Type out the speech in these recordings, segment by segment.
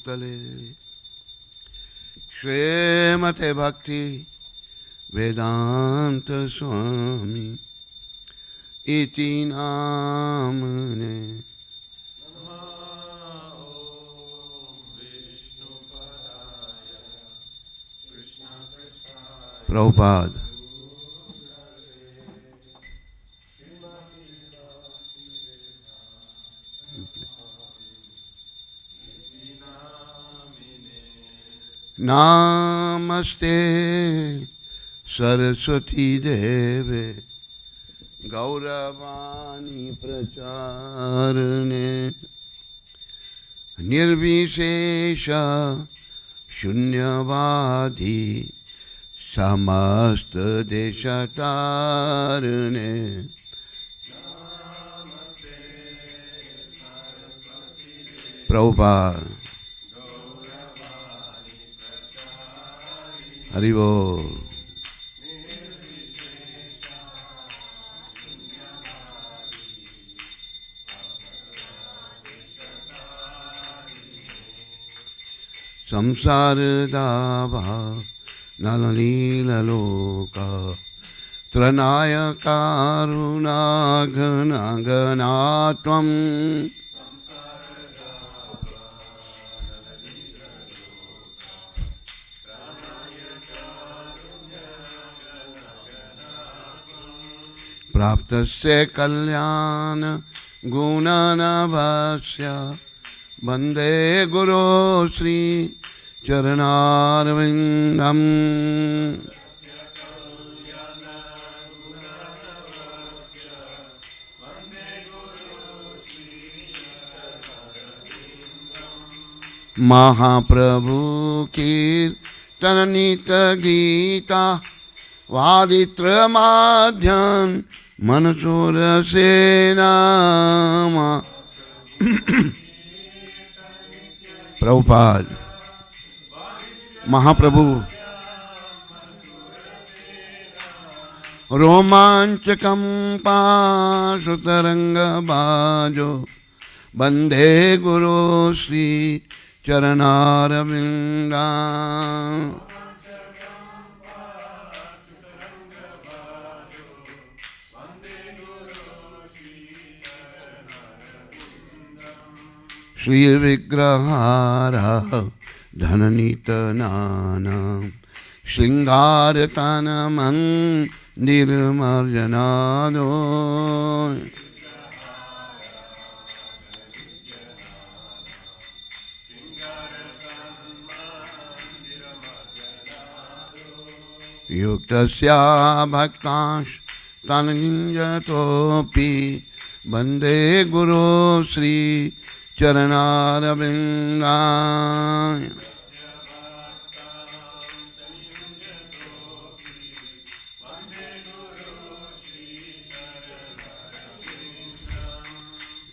भूतले श्रीमते भक्ति वेदांत स्वामी इति नामने प्रभुपाद। नमस्ते सरस्वती देवे गौरवाणी प्रचारणे निर्विशेष शून्यवादी समस्त देशतारणे प्रभुपाद। हरि बोल। संसार दाभा नललीलोका त्रनाय कारुणाघनाघनात्वं प्राप्तस्य कल्याण गुणनभस्य वन्दे गुरो श्री चरणारविन्दम्। महाप्रभु कीर्तनित गीता वादित्र माध्यम मनसूर सेना प्रभुपाद। महाप्रभु रोमांचकं पाशुतरंग बाजो वंदे गुरु श्री चरणारविंदा। श्री विग्रहारा धननीतनाना श्रृंगारतनमंदिरमर्जनादो युक्तस्या भक्तांश तनञ्जतोऽपि वन्दे गुरो श्री चरणारविन्दाय।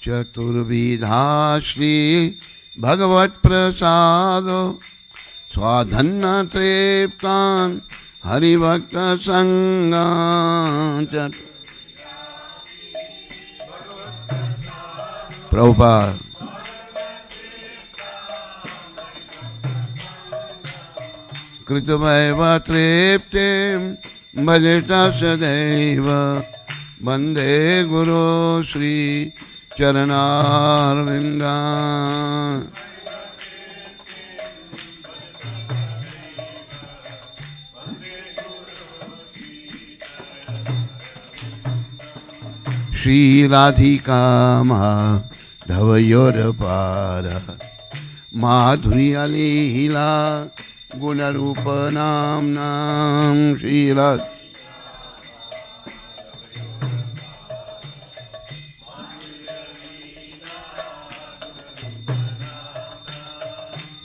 चतुर्विधा श्री भगवत प्रसादो स्वाधन्न तृप्तान् हरिभक्त संगान्। प्रभुपाद। कृतवैव तृप्तिं भजत सदैव वन्दे गुरो श्री चरणारविन्दान्। श्री राधिका माधवयोरपार माधुर्य लीला गुणरूप नाम श्रीराज।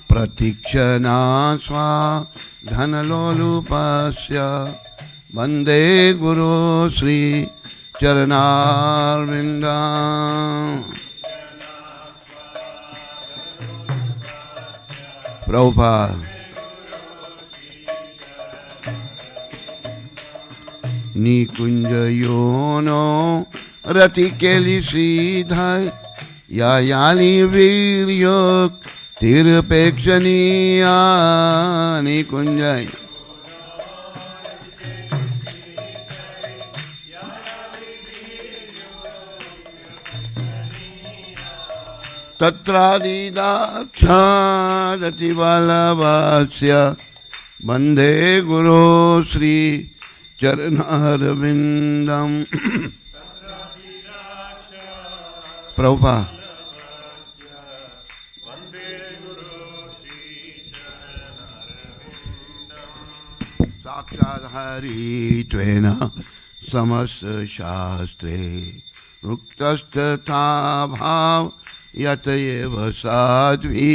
प्रतीक्षणा स्वा धनलोलुपस्य वन्दे गुरो श्री चरणारविन्दान्। प्रभुपाद। निकुंज योनो रति केली सीधा या याली वीर्योग तिरुपेक्षणीया निकुंजय तत्रादिदाक्षादतिवल्लभस्य वन्दे गुरो श्री चरणारविन्दं प्रभुपाद साक्षात् हरित्वेन समस्तशास्त्रे उक्तस्तथा भाव यतएव साध्वी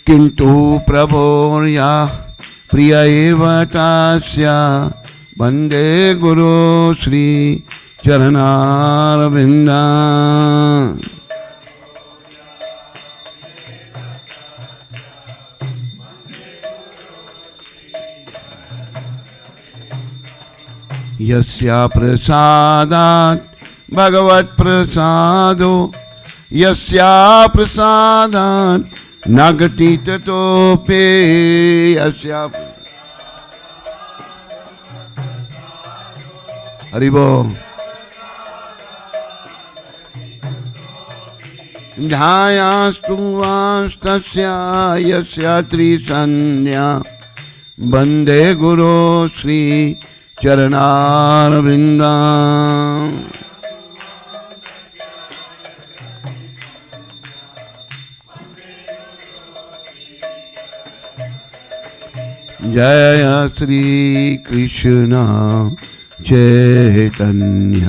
किंतु प्रभोर्या प्रिय एव तस्य वन्दे गुरो श्री चरणारविन्दं यस्या प्रसादात् भगवत् प्रसादो यस्या प्रसादात् न गति ततोपि यस्या हरि बोल ध्यायास्तु वास्तस्या यस्या त्रिसन्ध्या वन्दे गुरो श्री चरणारविन्दं जय श्री कृष्ण चैतन्य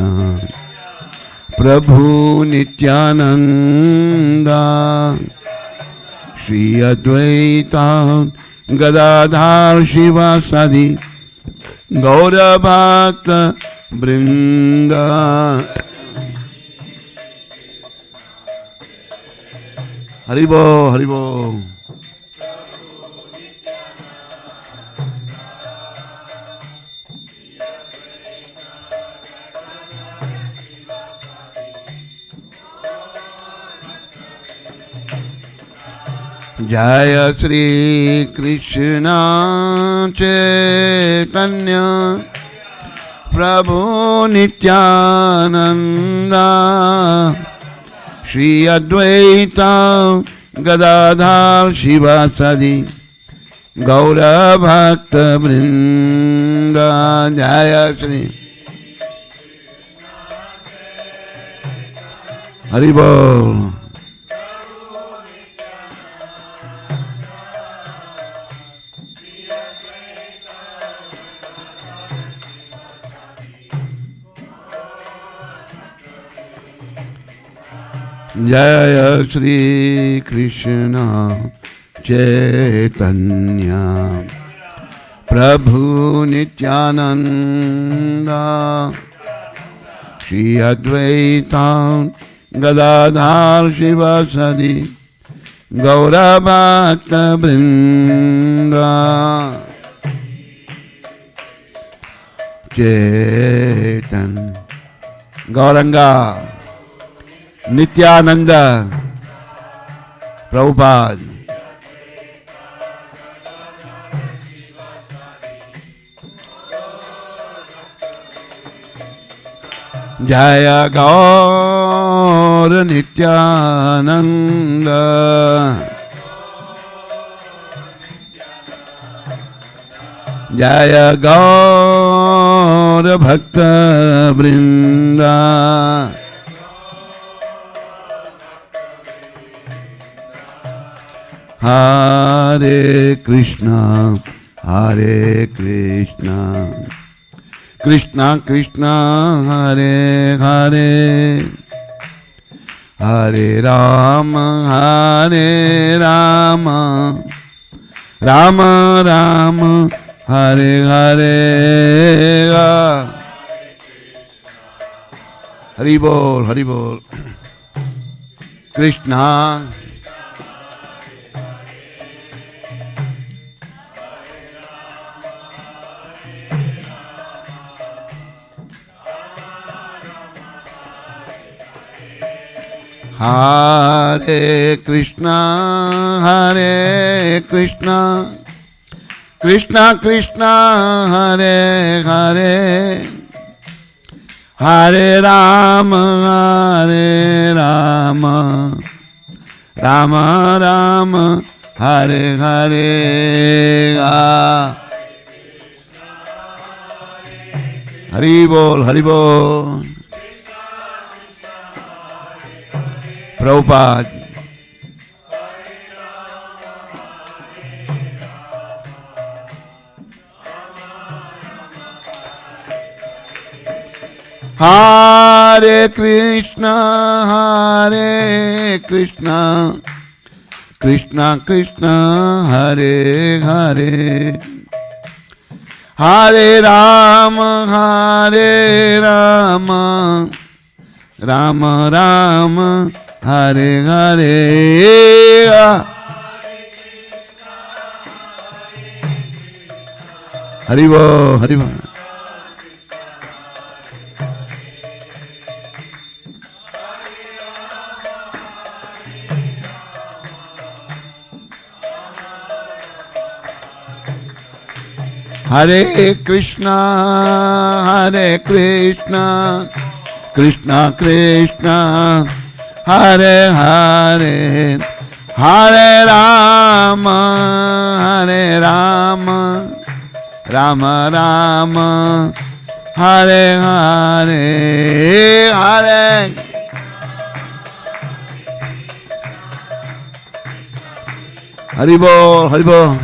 प्रभु नित्यानंद श्री अद्वैता गदाधर शिवासादि गौरभक्त वृंद हरि बोल हरि बोल जय श्री कृष्ण चैतन्य प्रभु नित्यानंद श्री अद्वैता गदाधर शिवासादि गौरभक्त वृंद जय श्री हरि बोल जय श्री कृष्ण चैतन्य प्रभु नित्यानंद श्री अद्वैता गदाधर शिवासादि गौरभक्त वृंद चेतन गौरंगा नित्यानंद प्रभुपाद जय गौर नित्यानंद जय गौर भक्त वृंदा हरे कृष्णा कृष्णा कृष्णा हरे हरे हरे राम राम राम हरे हरे हरि बोल Krishna Hare Krishna, Krishna Krishna, Hare Hare, Hare Rama, Rama Rama, Hare Hare. Hari Bol, Hari Bol. Prabhupada. Hare Krishna, Krishna Krishna, Hare Hare, Hare Rama, Rama Rama, Hare Hare. Hari Bol, Hari Bol. Hare Krishna, Krishna Krishna, Hare Hare, Hare Rama, Rama Rama, Hare Hare, Hare. Hari Bol, Hari Bol.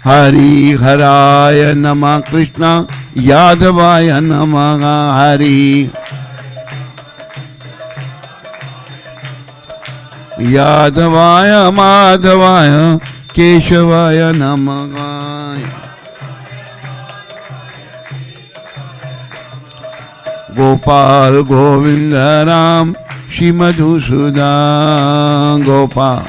Hari Haraya Namah Krishna Yadavaya Namah Hari Yadavaya Madhavaya Keshavaya Namah. Gopal Govinda Ram Shri Madhusudan Gopal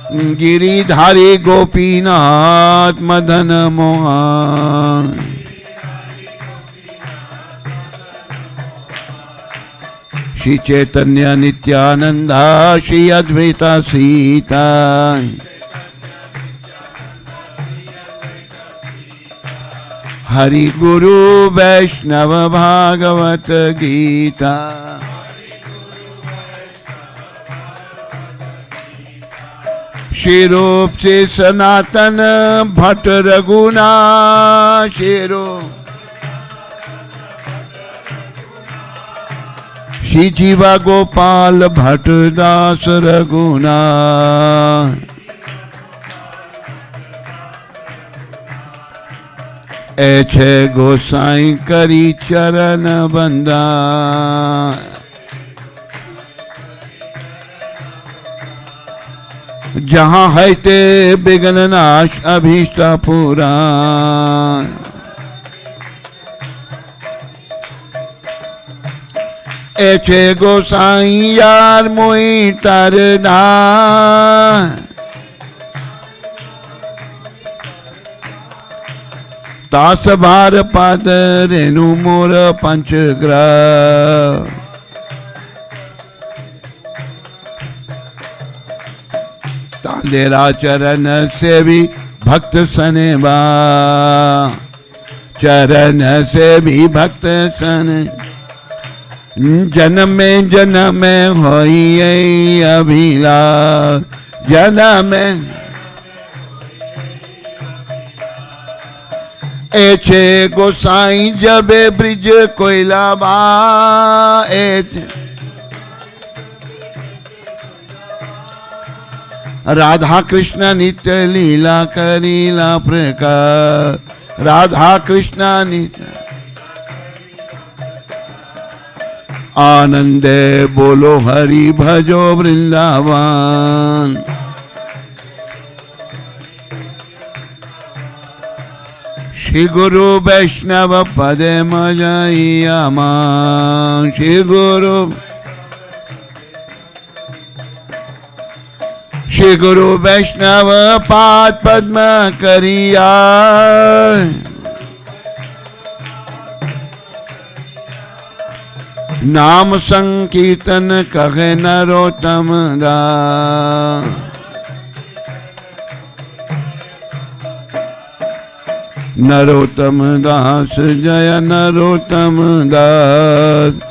Giridhari Gopinath Madan Mohan Shri Chaitanya Nityananda Shri Advaita Sita Hari Guru Vaishnava Bhagavata Gita Shri Rup Se Sanatan Bhatt Raguna Shri Shri Jiva Gopal Bhatt Das Raguna Eche Gosai Kari Charan Banda जहाँ है ते begin नाश अभीष्ट पूरा ऐसे गोसाई यार मोई तरदा तास बार पद रेणु मोर पंचग्रह तेरा चरण से भी भक्त सनेबा चरण से भी भक्त सन जन्म में होई अभिलाष जन्म में ऐसे गोसाई जब ब्रिज कोयला बा राधा कृष्ण नित्य लीला करीला प्रकार राधा कृष्ण नित्य आनंदे बोलो हरि भजो वृंदावन श्री गुरु वैष्णव पदे मजैया मान श्री गुरु श्री गुरु वैष्णव पाद पद्म करिया, नाम संकीर्तन कहे नरोत्तम दास। नरोत्तम दास जय नरोत्तम दास,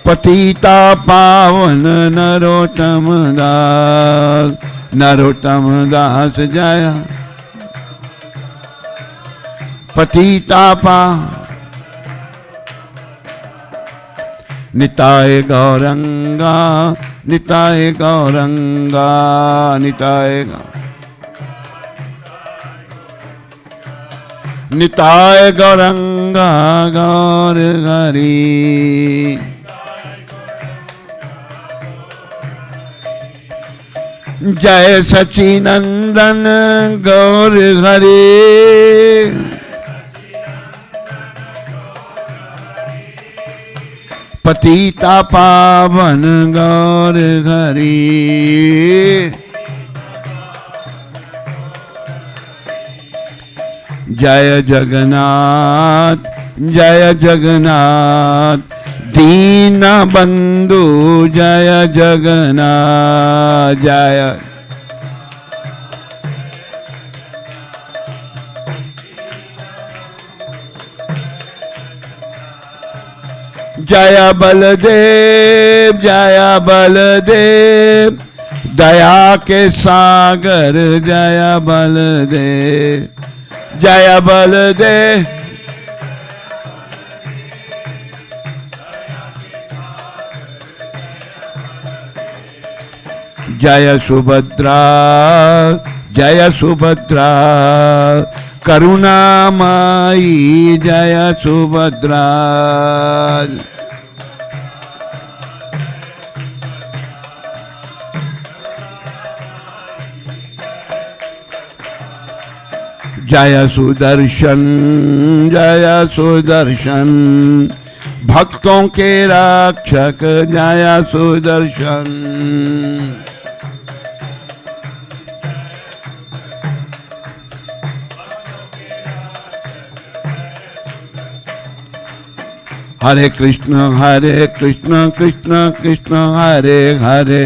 पतिता पावन नरोत्तम दास। नरोत्तम दास जय पतिता पावन, निताय गौरंगा निताय गौरंगा निताय निताय गौरंगा गौर हरि। जय सचिनंदन गौर हरि, पतिता पावन गौर हरि। जय जगन्नाथ जय जगन्नाथ, दीन बंधु जय जगन्नाथ। जय जय बलदेव जय बलदेव, दया के सागर जय बलदेव। जय बलदेव जय सुभद्रा जय सुभद्रा, करुणामयी जय सुभद्रा। जय सुदर्शन जय सुदर्शन, भक्तों के रक्षक जय सुदर्शन। हरे कृष्ण कृष्ण कृष्ण हरे हरे,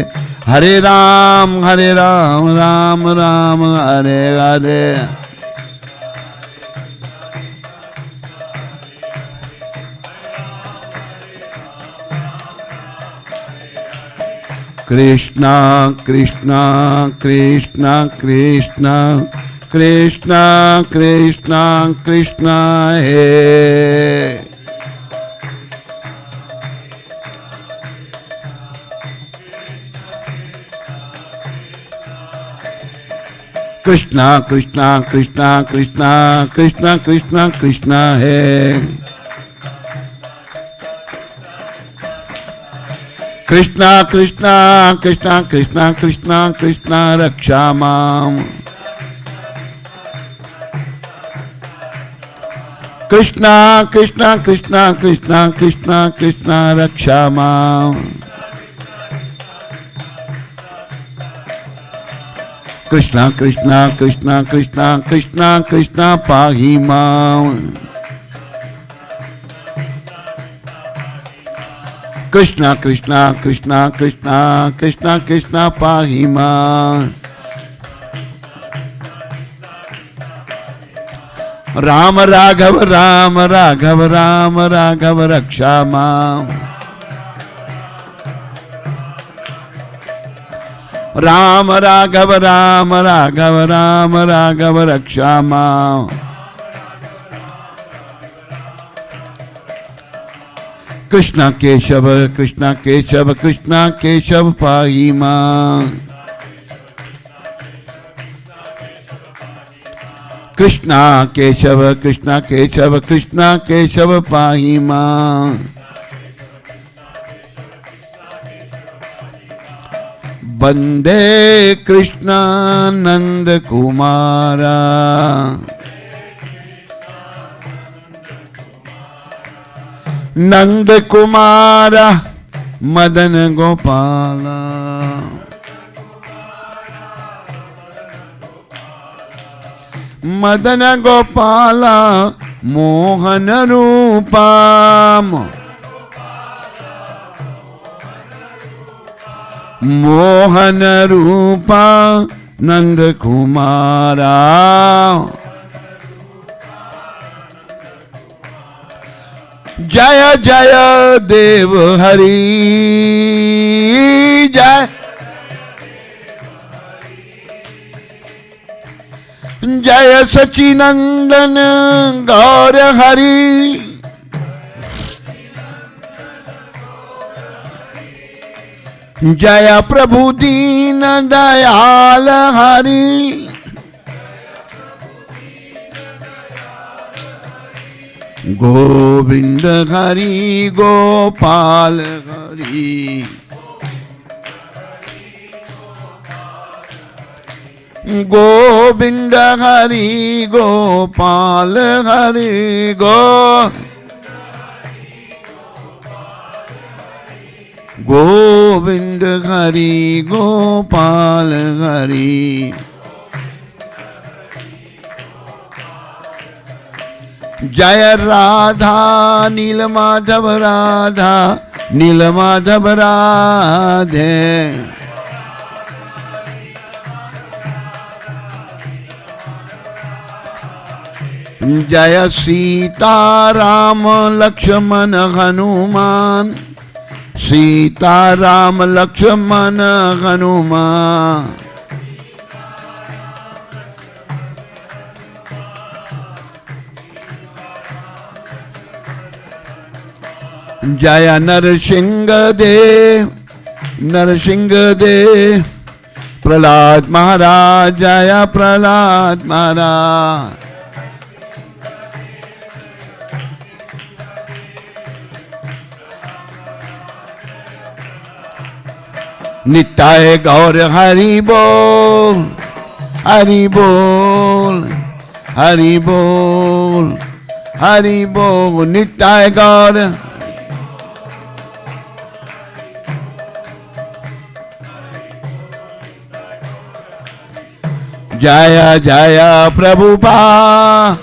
हरे राम राम राम हरे हरे। कृष्ण कृष्ण कृष्ण कृष्ण कृष्ण कृष्ण कृष्ण हे। कृष्ण कृष्ण कृष्ण कृष्ण कृष्ण कृष्ण कृष्ण हे। कृष्ण कृष्ण कृष्ण कृष्ण कृष्ण कृष्ण रक्षा माम। कृष्ण कृष्ण कृष्ण कृष्ण कृष्ण कृष्ण रक्षा माम। कृष्ण कृष्ण कृष्ण कृष्ण कृष्ण कृष्ण पाहि माम। कृष्ण कृष्ण कृष्ण कृष्ण कृष्ण कृष्ण पाहि मां। राम राघव राम राघव राम राघव रक्षा मां। राम राघव राम राघव राम राघव रक्षा मां। कृष्ण केशव कृष्ण केशव कृष्ण केशव पाहि मां। कृष्ण केशव कृष्ण केशव कृष्ण केशव पाहि मां। वंदे कृष्ण नंद कुमारा। नंद कुमारा मदन गोपाला। मदन गोपाल मोहन रूपा मोहन रूपा नंद कुमारा जय जय देव हरि जय जय सचिनंदन गौर हरि जय प्रभु दीन दयाल हरि गोविंद हरि गोपाल हरि गोविंद हरि गोपाल हरि गोविंद हरि गोपाल हरि जय राधा नीलमाधव राधा नीलमाधव राधे जय सीता राम लक्ष्मण हनुमान सीता राम लक्ष्मण हनुमान जय नरसिंह देव प्रहलाद महाराज जय प्रहलाद महाराज नित्य गौर हरि बोल हरि बोल हरि बोल हरि बोल नित्य गौर जय जय प्रभुपाद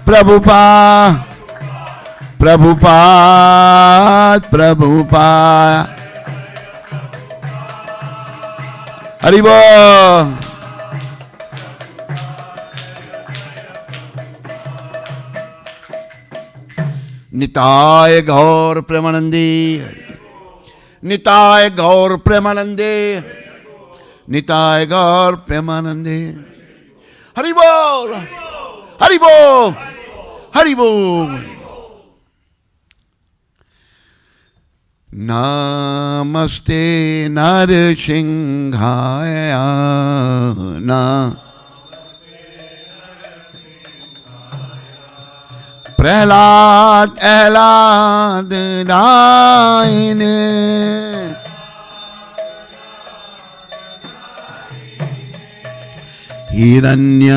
प्रभुपाद प्रभुपाद प्रभुपाद हरि बोल निताय गौर प्रेमानंदी निताय गौर प्रेमानंदे निताय गौर प्रेमानंदे हरि बोल हरि बोल हरि बोल नमस्ते नरसिंहाय ना प्रहलाद एहलाद रायने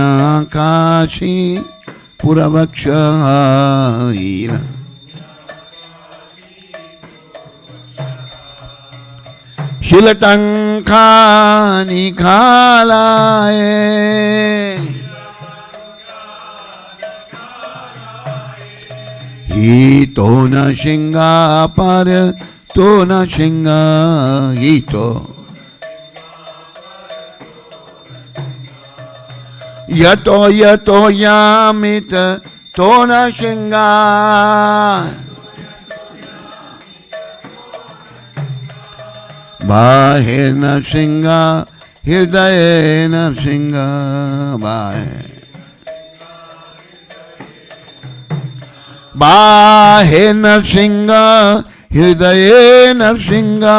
हिरण्याकाशी पुरवक्ष शिलटंका निखालाए ही तो न शिंगा पर तो न शिंगा ही तो यतो यामित तो न शिंगा बाहे नरसिंहा हृदय नरसिंहा बाहे नरसिंहा हृदय नरसिंहा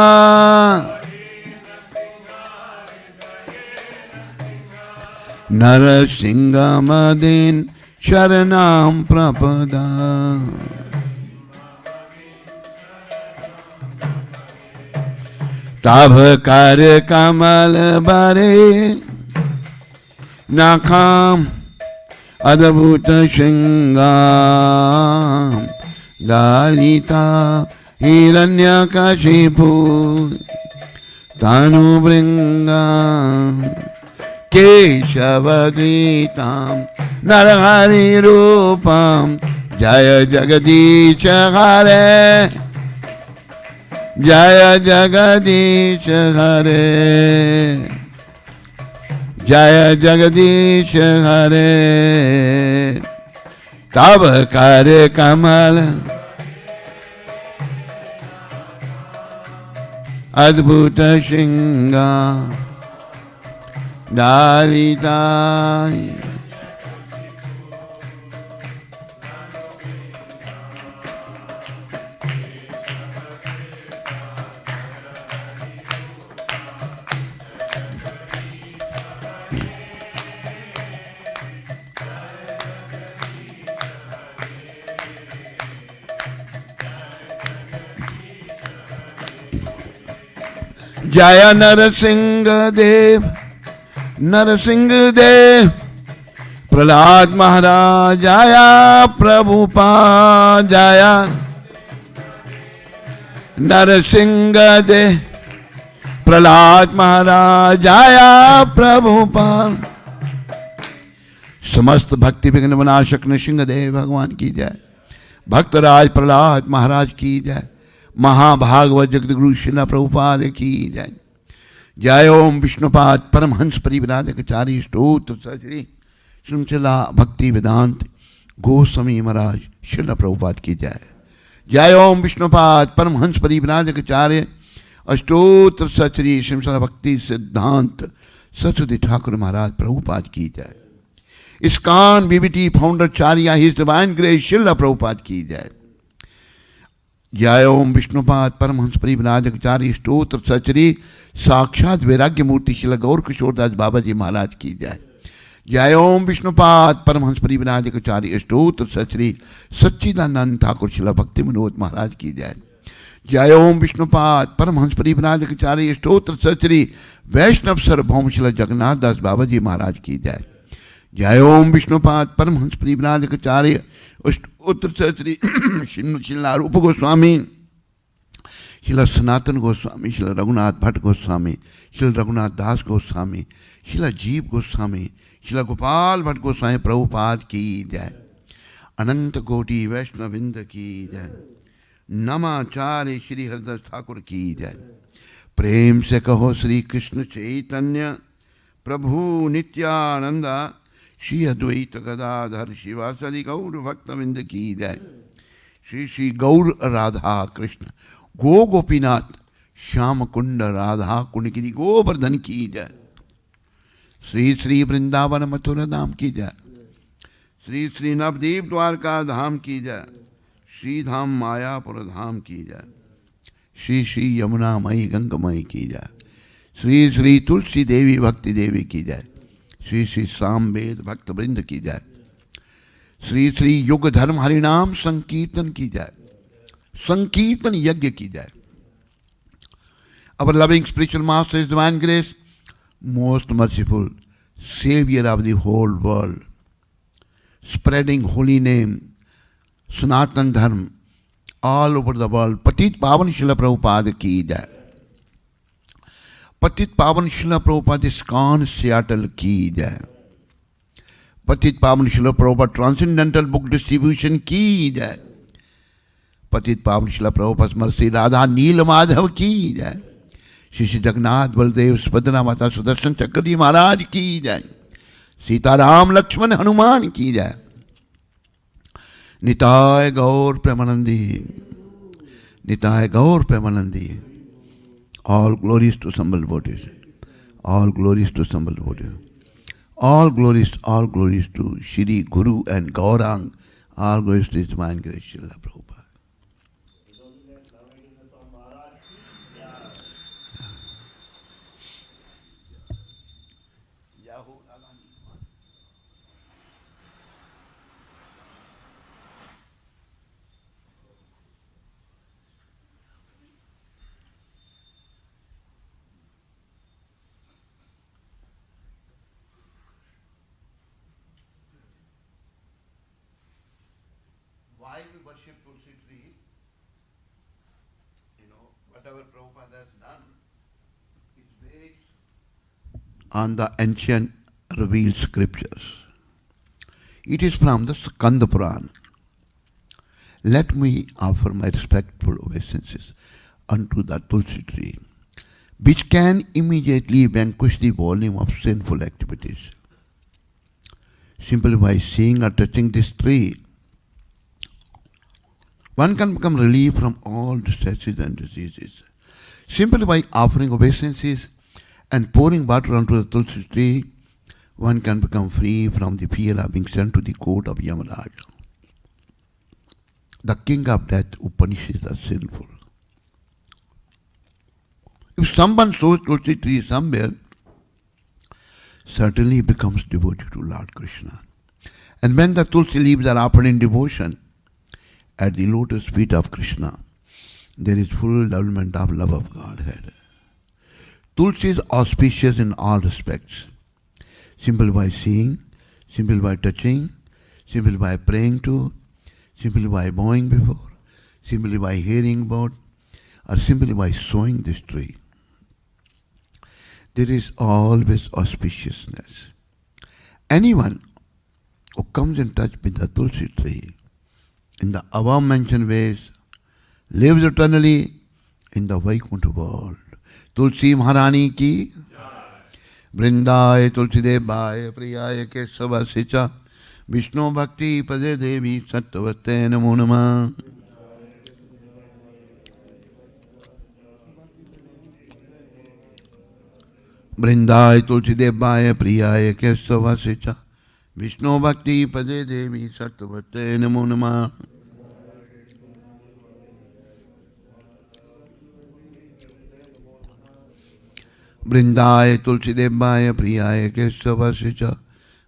नरसिंहा मदीन शरणं प्रपदा तब कर कमल बरे नाकाम अद्भुत श्रृंगार दालिता हिरण्यकशिपु तनु भृंगा केशवगीतां नरहरिरूपं जय जगदीश हरे जय जगदीश हरे जय जगदीश हरे तब कर कमल अद्भुत सिंगा दालिताय जय नरसिंह देव प्रहलाद महाराज जया प्रभुपाद जया नरसिंह देव प्रहलाद महाराज जया प्रभुपाद समस्त भक्ति विघ्न विनाशक नृसिंहदेव भगवान की जय भक्तराज प्रहलाद महाराज की जय महाभागवत जगदगुरु श्रील प्रभुपाद की जय जय ओम विष्णुपाद परमहंस परिव्राजकचारी स्तोत्र श्री श्रीला भक्ति वेदांत गोस्वामी महाराज श्रील प्रभुपाद की जय जय ओम विष्णुपाद परमहंस परिव्राजकचार्य अष्टोत्र श्री श्रीला भक्ति सिद्धांत सरस्वती ठाकुर महाराज प्रभुपाद की जय इस्कॉन बीबीटी फाउंडर चार्य his divine grace Srila Prabhupada की जय जय ओम विष्णुपाद परमहंस परिव्राजकचारी स्तोत्र सचरी साक्षात वैराग्य मूर्ति शिला गौर किशोरदास बाबा जी महाराज की जय जय ओम विष्णुपाद परमहंस परिव्राजकचारी स्तोत्र सचरी सच्चिदानंद ठाकुर शिला भक्ति विनोद महाराज की जय जय ओम विष्णुपाद परमहंस परिव्राजकचारी स्तोत्र सचरी वैष्णव सार्वभौम शिला जगन्नाथ दास बाबा जी महाराज की जय जय ओम विष्णुपाद परमहंस परिव्राजकचार्य उत्तर श्री शिला रूप गोस्वामी शिला सनातन गोस्वामी शिला रघुनाथ भट्ट गोस्वामी शिला रघुनाथ दास गोस्वामी शिला जीव गोस्वामी शिला गोपाल भट्ट गोस्वामी प्रभुपाद की जय अनंत कोटि वैष्णविंद की जय नमाचार्य श्री हरिदास ठाकुर की जय प्रेम से कहो श्री कृष्ण चैतन्य प्रभु नित्यानंद श्री अद्वैत गदाधर शिवासदि गौर भक्तविंद की जय श्री श्री गौर राधा कृष्ण गो गोपीनाथ श्याम कुंड राधा कुंडगिरी गोवर्धन की जय श्री श्री वृंदावन मथुरा धाम की जय श्री श्री नवदीप द्वारका धाम की जय श्री धाम मायापुर धाम की जय श्री श्री यमुना मई गंगमयी की जय श्री श्री तुलसी देवी भक्ति देवी की जय श्री श्री सामवेद भक्त वृंद की जय श्री श्री युग धर्म हरिनाम संकीर्तन की जय संकीर्तन यज्ञ की जय Our loving spiritual master is divine grace, most merciful savior of the whole world, spreading holy name Sanatan Dharma all over the world. Patit Pavan Srila Prabhupada की जय पतित पावन शिला प्रभुपाद इस्कॉन सियाटल की जय पतित पावन शिला प्रभुपाद ट्रांसेंडेंटल बुक डिस्ट्रीब्यूशन की जय पतित पावन शिला प्रभुपाद स्मृति राधा नील माधव की जय श्री श्री जगन्नाथ बलदेव सुभद्रा माता सुदर्शन चक्र जी महाराज की जय सीताराम लक्ष्मण हनुमान की जय निताय गौर प्रेमानंदी निताय गौर Premanandi All glories to Sambal devotees. All glories to Sambal devotees. All glories to Shri Guru and Gaurang. All glories to His divine grace, Srila Prabhupada. Why we worship Tulsi tree? Whatever Prabhupada has done is based on the ancient revealed scriptures. It is from the Skanda Purana. Let me offer my respectful obeisances unto the Tulsi tree, which can immediately vanquish the volume of sinful activities. Simply by seeing or touching this tree, one can become relieved from all distresses and diseases. Simply by offering obeisances and pouring water onto the Tulsi tree, one can become free from the fear of being sent to the court of Yamaraj, the king of death who punishes the sinful. If someone sows Tulsi tree somewhere, certainly he becomes devoted to Lord Krishna. And when the Tulsi leaves are offered in devotion at the lotus feet of Krishna, there is full development of love of Godhead. Tulsi is auspicious in all respects. Simply by seeing, simply by touching, simply by praying to, simply by bowing before, simply by hearing about, or simply by sowing this tree, there is always auspiciousness. Anyone who comes in touch with the Tulsi tree in the above mentioned ways lives eternally in the Vaikuntha world. Tulsi Maharani ki Vrindaye Tulsidevaye Priyaye Kesavasya cha Vishnu Bhakti Pade Devi Sattvatte Namo Namah. Vrindaye Tulsidevaye Priyaye Kesavasya cha Vishnu Bhakti Pade Devi Sattvatte Namo Namah. Vrindaye Tulsidevaye Priyaye Kesavasya cha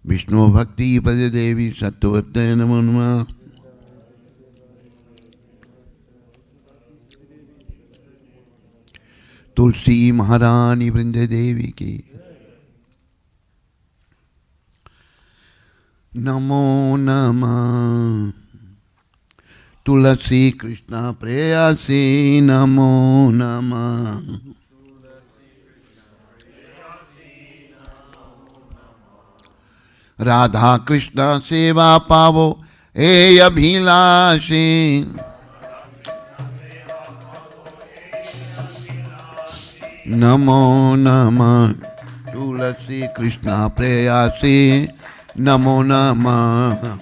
Vishnu Bhakti Pade Devi Sattvatte Namo Namah. Tulsi Maharani Vrinde Devi ki Namo Namah. Tulsi Krishna Preyasi Namo Namah. Radha Krishna Seva Pavo E Abhilashi. Namo Namah. Tulsi Krishna Preyasi Namo Namah.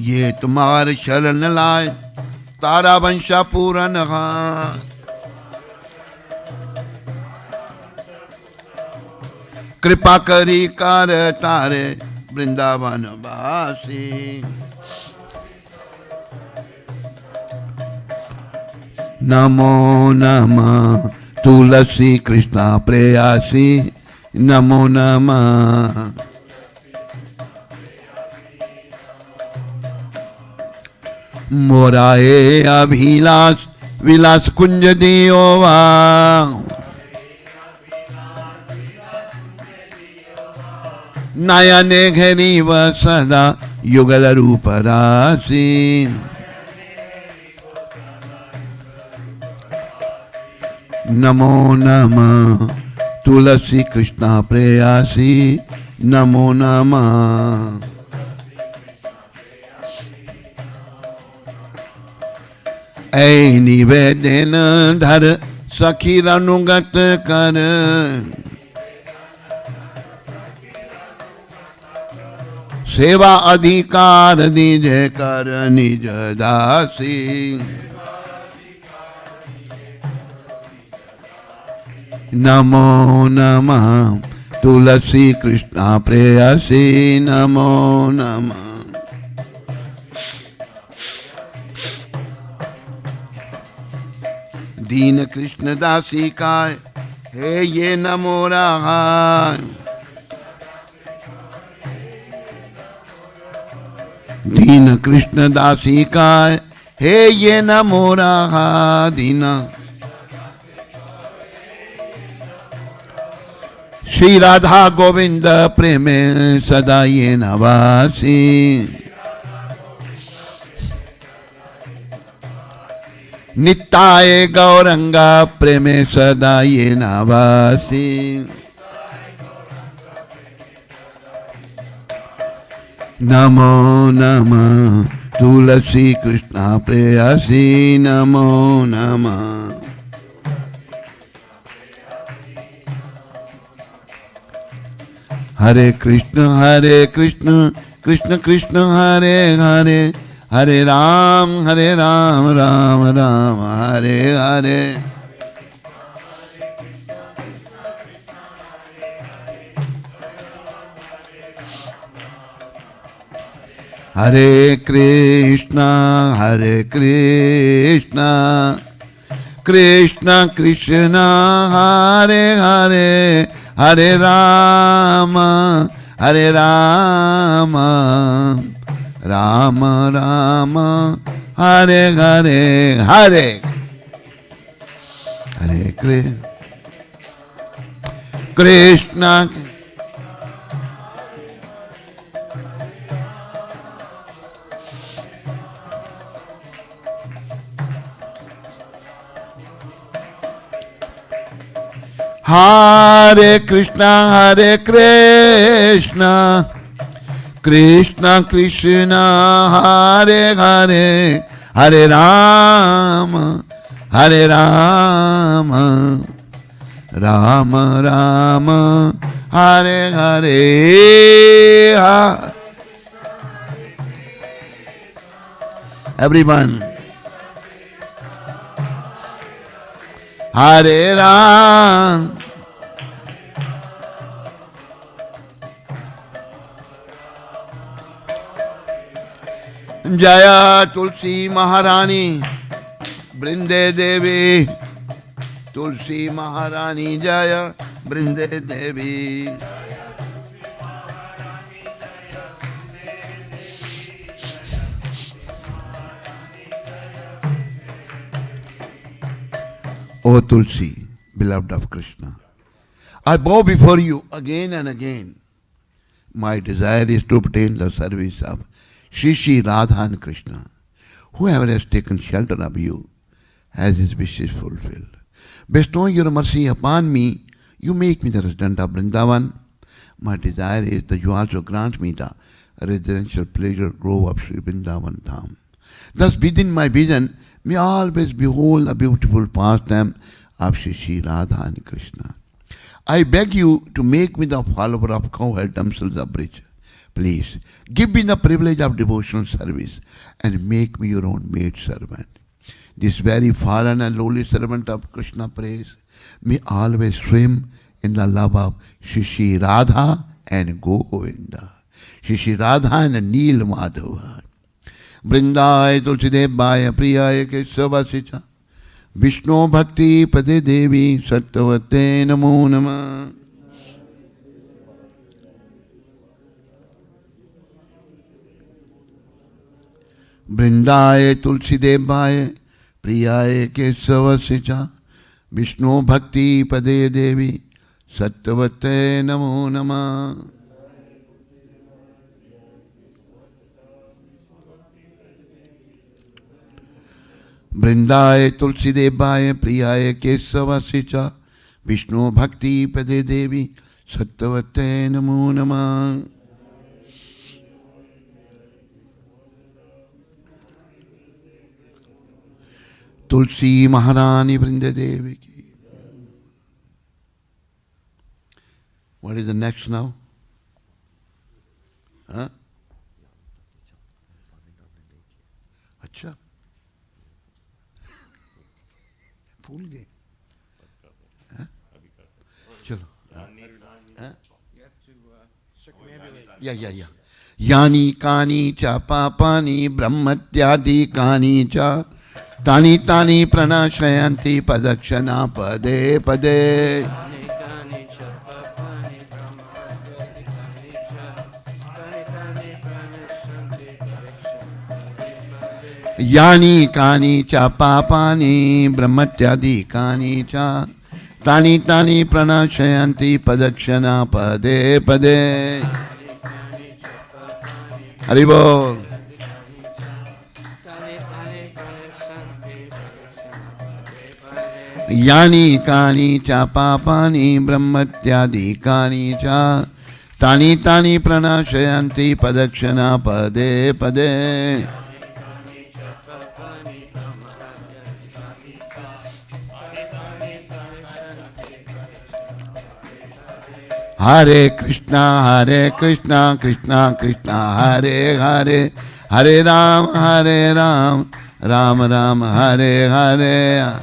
ये तुम्हारे शरण लाए तारा वंशा पूरन कृपा करी कर तारे वृंदावन वासी नमो नमः तुलसी कृष्णा प्रेयासी नमो नमः मोराए अभिलाष विलास कुंज दियोवा नयने घेरी व सदा युगल रूप राशि नमो नमः तुलसी कृष्णा प्रेयासी नमो नमः ऐ निवेदन धर सखीर अनुगत कर सेवा अधिकार दीजे कर निज दासी नमो नमः तुलसी कृष्णा प्रेयसी नमो नमः दीन कृष्ण दासी का हे ये नमो रहा दीन कृष्ण दासी का हे ये नमो रहा दीना श्री राधा गोविंद प्रेम सदा ये नवासी नित्याय गौरंगा प्रेमे सदा ये नावासी नमो नमः तुलसी कृष्णा प्रेयसी नमो नमः हरे कृष्ण कृष्ण कृष्ण हरे हरे हरे राम राम राम हरे हरे हरे कृष्ण कृष्ण कृष्ण हरे हरे हरे राम राम राम हरे हरे हरे हरे कृष्ण हरे कृष्ण कृष्ण कृष्ण हरे हरे हरे राम राम राम हरे हरे everyone हरे राम जया तुलसी महारानी वृंदे देवी तुलसी महारानी जय वृंदे देवी O Tulsi, beloved of Krishna, I bow before you again and again. My desire is to obtain the service of Shri Radha and Krishna. Whoever has taken shelter of you has his wishes fulfilled. Bestow your mercy upon me. You make me the resident of Vrindavan. My desire is that you also grant me the residential pleasure grove of Sri Vrindavan Dham. Thus within my vision, may always behold the beautiful pastime of Shri Radha and Krishna. I beg you to make me the follower of cowherd damsels of bridge. Please, give me the privilege of devotional service and make me your own maid servant. This very fallen and lowly servant of Krishna prays, may always swim in the love of Shri Radha and Govinda. Shri Radha and Neel Madhava. Vrindaya Tulsidevaya Priyaya Kesavasicha Vishnu Bhakti Pade Devi Sattavate Namo Namah. Vrindaya Tulsidevaya Priyaya Kesavasicha Vishnu Bhakti Pade Devi Sattavate Namo Namah. Vrindaya Tulsidevaya Priyaya Kesavasicha Vishnu Bhakti Pade Devi Sattavate Namo Namah. Tulsi Maharani Vrinde Devi ki. What is the next now? Huh? अच्छा भूल गए चलो या यानी कानी च पापानि ब्रह्मत्यादि कानी च तानि तानि प्रणाशयन्ति पदक्षणा पदे पदे यानी कानी च पापानि ब्रह्मत्यादि कानी च तानि तानि प्रणाशयन्ति पदक्षणा पदे पदे हरि बोल यानी कानि च पापानि ब्रह्मत्यादिकानि च तानि तानि प्रणाशयन्ति पदक्षिणा पदे पदे. Hare Krishna, Krishna Krishna, Hare Hare, Hare Ram, Ram Ram, Hare Hare.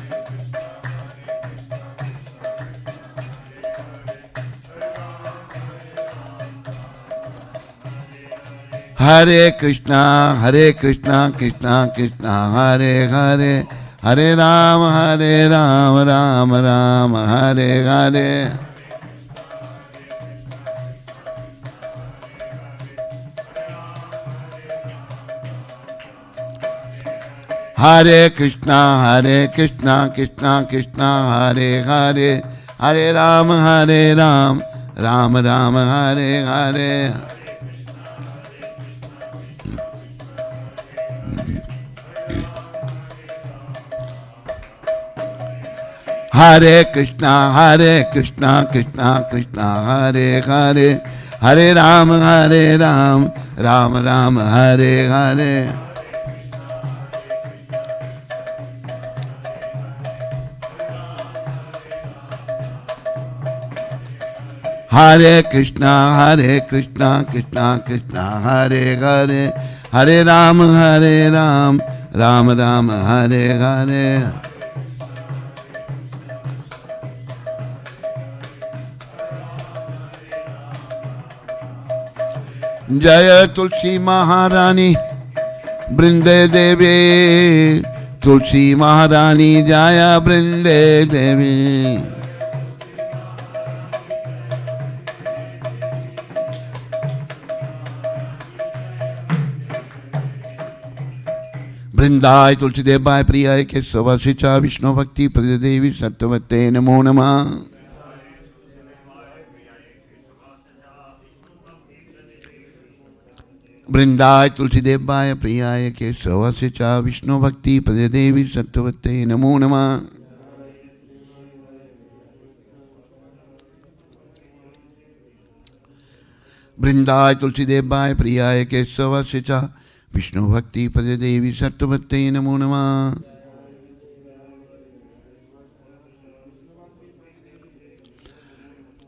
Hare Krishna, Krishna Krishna, Hare Hare, Hare Ram, Ram Ram, Hare Hare. Hare Krishna, Krishna Krishna, Hare Hare, Hare Ram, Ram Ram, Hare Hare. Hare Krishna, Krishna Krishna, Hare Hare, Hare Ram, Ram Ram, Hare Hare. Hare Krishna, Krishna Krishna, Hare Hare, Hare Ram, Ram Ram, Hare Hare. Jaya Tulsi Maharani, Brinde Devi, Tulsi Maharani, Jaya Brinde Devi. Brindai Tulsi Debai Priyai Kesava Sicha Vishnu Bhakti Pradadevi Sattavate Namo Namah. Brindai Tulsi Debai Priyai Kesava Sicha Vishnu Bhakti Pradadevi Sattavate Namo Namah. Brindai Tulsi Debai Priyai Kesava Sicha Vishnu Bhakti Padadevi Sattvatte Namo Namah.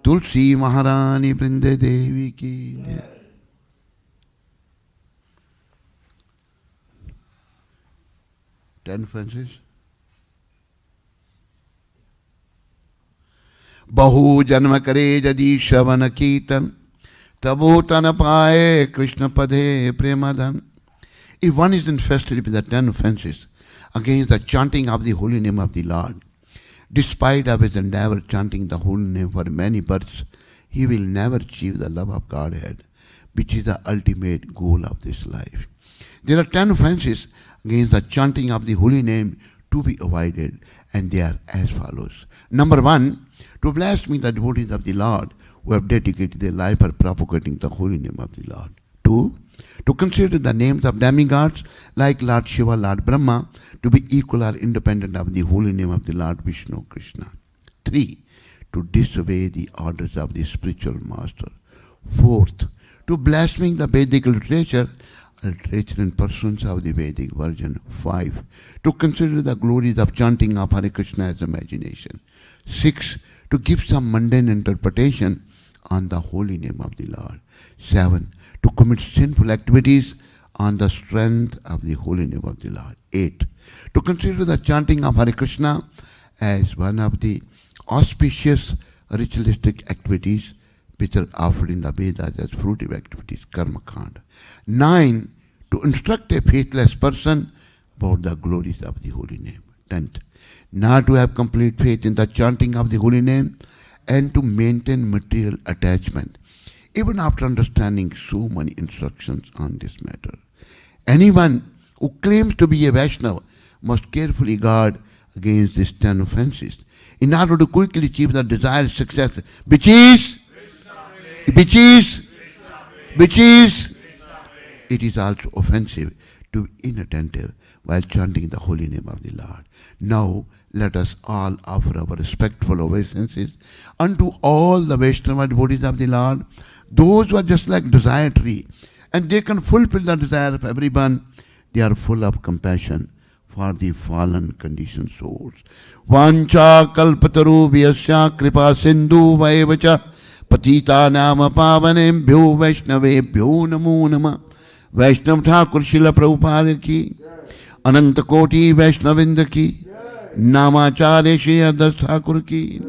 Tulsi Maharani Brinde Devi Ki Jai. Ten Francis. Bahu Janma Kare Jadi Shavana Kirtan Tabo Tana Paye Krishna Pade Premadan. If one is infested with the 10 offenses against the chanting of the holy name of the Lord, despite of his endeavor chanting the holy name for many births, he will never achieve the love of Godhead, which is the ultimate goal of this life. There are 10 offenses against the chanting of the holy name to be avoided, and they are as follows. Number 1, to blaspheme the devotees of the Lord who have dedicated their life for propagating the holy name of the Lord. 2, to consider the names of demigods like Lord Shiva, Lord Brahma, to be equal or independent of the holy name of the Lord Vishnu Krishna. 3, to disobey the orders of the spiritual master. 4th, to blaspheme the Vedic literature in persons of the Vedic version. 5, to consider the glories of chanting of Hare Krishna as imagination. 6, to give some mundane interpretation on the holy name of the Lord. 7, to commit sinful activities on the strength of the holy name of the Lord. 8, to consider the chanting of Hare Krishna as one of the auspicious ritualistic activities which are offered in the Vedas as fruitive activities, karma kanda. 9, to instruct a faithless person about the glories of the holy name. 10th, not to have complete faith in the chanting of the holy name and to maintain material attachment even after understanding so many instructions on this matter. Anyone who claims to be a Vaishnava must carefully guard against these 10 offenses in order to quickly achieve the desired success, which is, it is also offensive to be inattentive while chanting the holy name of the Lord. Now, let us all offer our respectful obeisances unto all the Vaishnava devotees of the Lord, those who are just like desire tree, and they can fulfill the desire of everyone. They are full of compassion for the fallen conditioned souls. Vancha kalpataru vyasya kripa sindhu vaivacha patita nama pavanebhyo vaishnavebhyo namo nama. Vaishnav Thakur Srila Prabhupada ki, Ananta Koti Vaishnavinda ki, Namacharya Shri Ardas Thakur ki.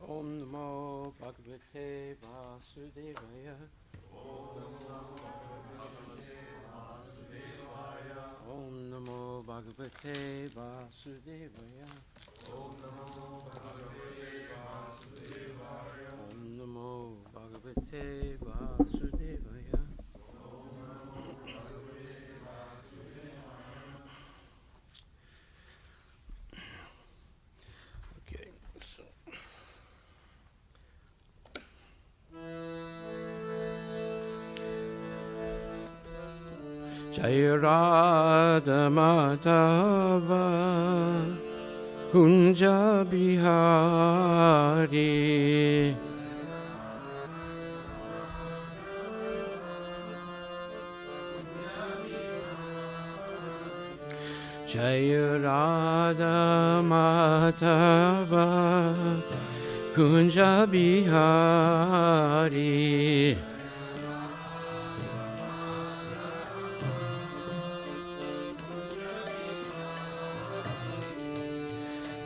Om Namo Bhagavate Vasudevaya. Om Namo Bhagavate Vasudevaya. Om Namo Bhagavate Vasudevaya. Okay, so Jaya Radha Madhava Kunja Bihari. Jaya Radha Madhava Kunja Bihari.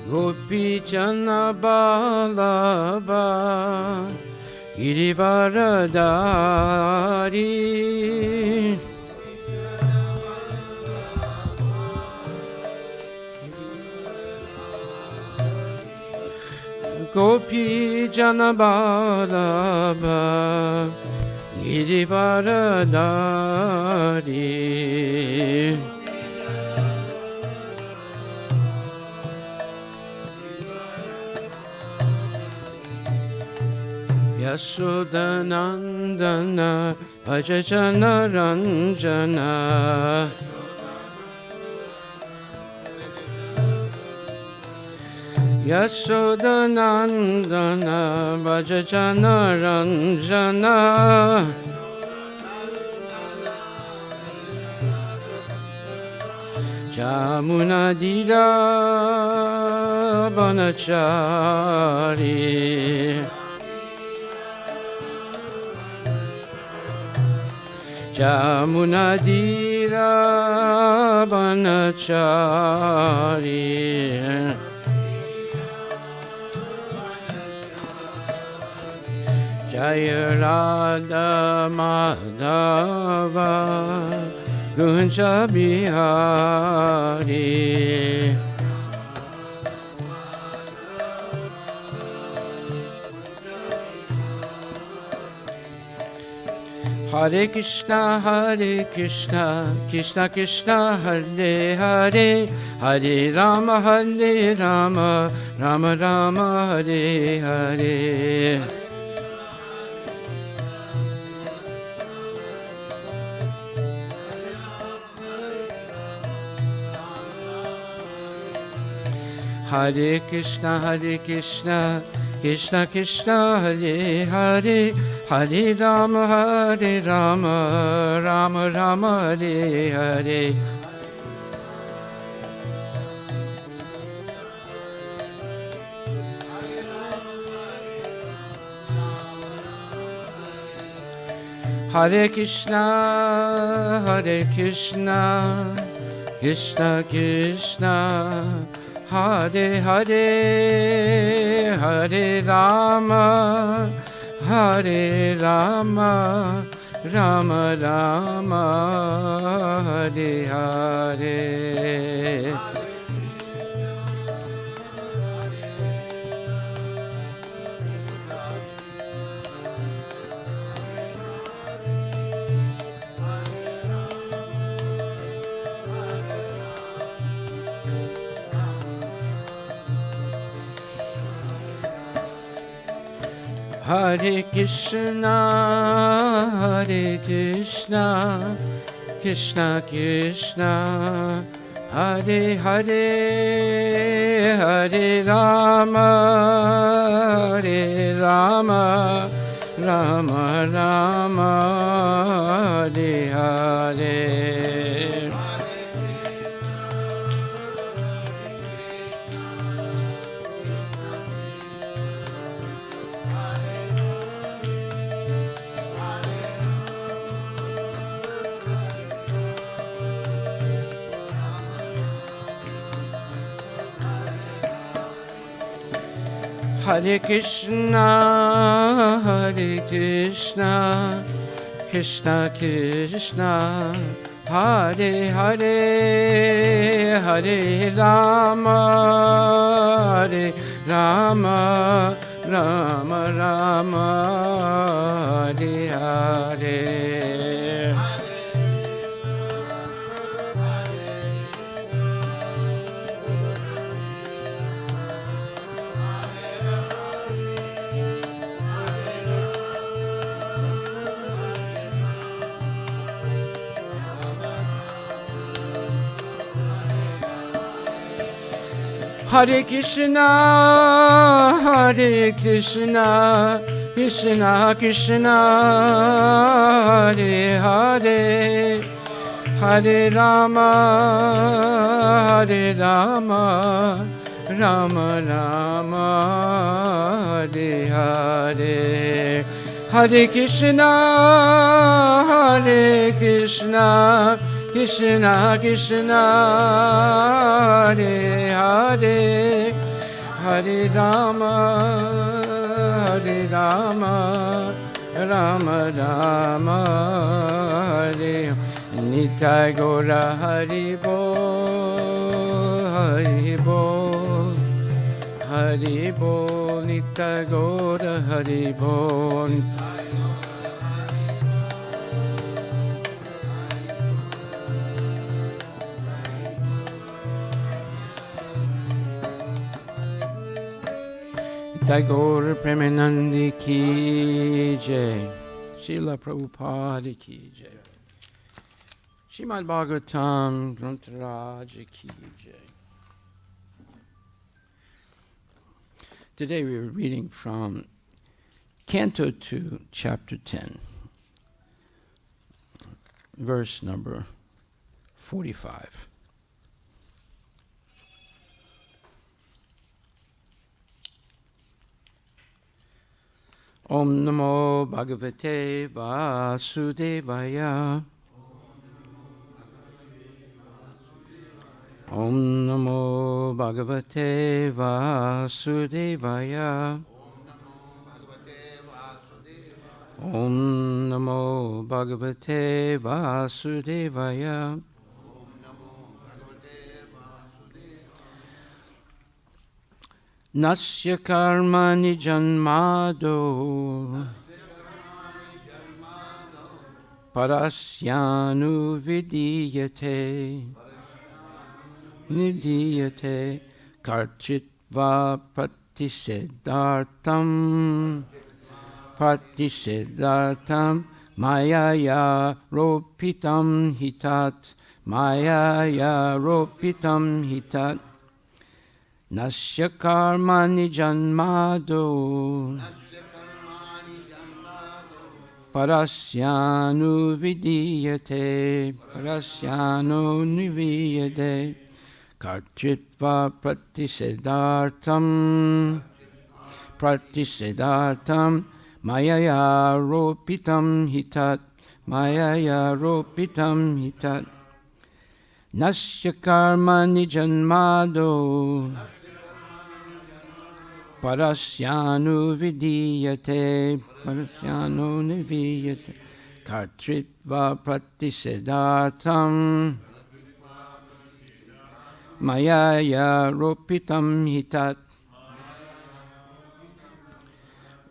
Gopi Jana Balaba Girivaradari. Gopi Jana Balaba Girivaradari. Yashodanandana Ajajana Ranjana. Yashodanandana Ajajana Ranjana. Jamunadira Banachari. Jamunadira Banachari Jaya Radha Madhava Gunja Bihari Hare Krishna, Krishna Krishna, Hare Hare, Hare Rama, Rama Rama, Hare Hare. Hare Krishna, Krishna Krishna, Hare Hare, Hare Rama, Rama Rama, Hare Hare. Hare Krishna, Krishna Krishna, Hare Hare, Hare Rama, Rama Rama, Hare Hare. Hare Krishna, Krishna Krishna, Hare Hare, Hare Rama, Rama Rama, Hare Hare. Hare Krishna, Krishna Krishna, Hare Hare, Hare Rama, Rama Rama, Hare Hare. Hare Krishna, Krishna Krishna, Hare Hare, Hare Rama, Rama Rama, Hare Hare. Hare Krishna, Krishna Krishna, Hare Hare, Hare Rama, Rama Rama, Hare. Nitai Gora Hari Bol, Hari Bol, Hari Bol, Nitai Gora Hari Bol. Tagore Premanandi ki jai, Srila Prabhupada ki jai, Srimad Bhagavatam Grantharaj ki jai. Today we are reading from Canto 2, Chapter 10, verse number 45. Om Namo Bhagavate Vasudevaya. Om Namo Bhagavate Vasudevaya. Om Namo Bhagavate Vasudevaya. Nasya karmani janmado parasyanu vidiyate nidiyate karchitva pratisedartam mayaya ropitam hitat Nasya karmani janmado parasyanu vidiyate karchitva pratisedartam mayaya ropitam hitat Nasya karmani janmado parasyanu vidiyate kartritva pratisedartam mayaya ropitam hitat.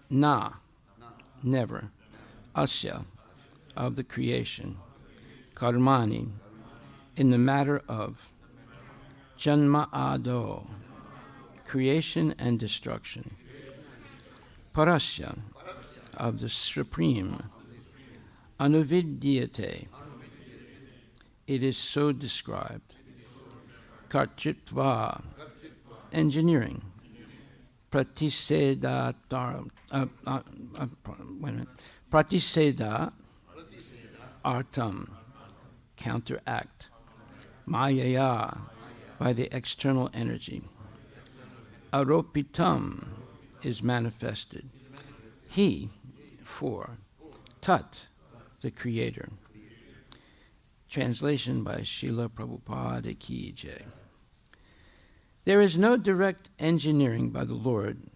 Na, never, asya, of the creation, karmani, in the matter of, janma ado, creation and destruction, parasya, of the supreme, anuvidyate, it is so described, kartritva, engineering, pratiseda artam, counteract, mayaya, by the external energy, aropitam, is manifested, he, for, tat, the creator. Translation by Srila Prabhupada Ki Jai. There is no direct engineering by the Lord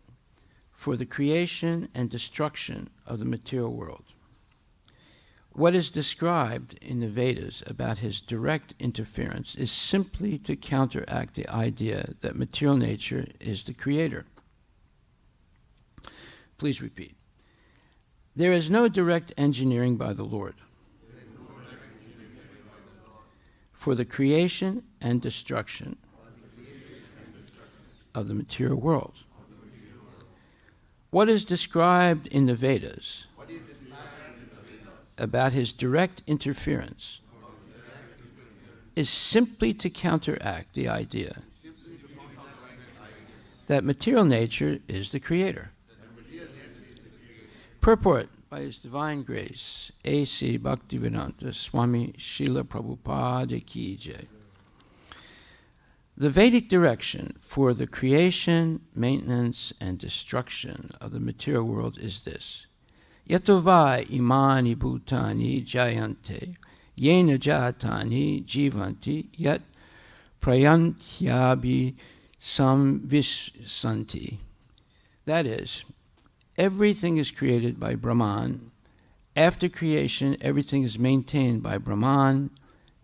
for the creation and destruction of the material world. What is described in the Vedas about his direct interference is simply to counteract the idea that material nature is the creator. Please repeat. There is no direct engineering by the Lord for the creation and destruction of the material world. What is described in the Vedas about his direct interference is simply to counteract the idea that material nature is the creator. Purport by His Divine Grace, A.C. Bhaktivedanta Swami Srila Prabhupada Ki Jai. The Vedic direction for the creation, maintenance, and destruction of the material world is this. Yatovai imani bhutani jayante, yena jatani jivanti, yat prayantyabi samvissanti. That is, everything is created by Brahman. After creation, everything is maintained by Brahman.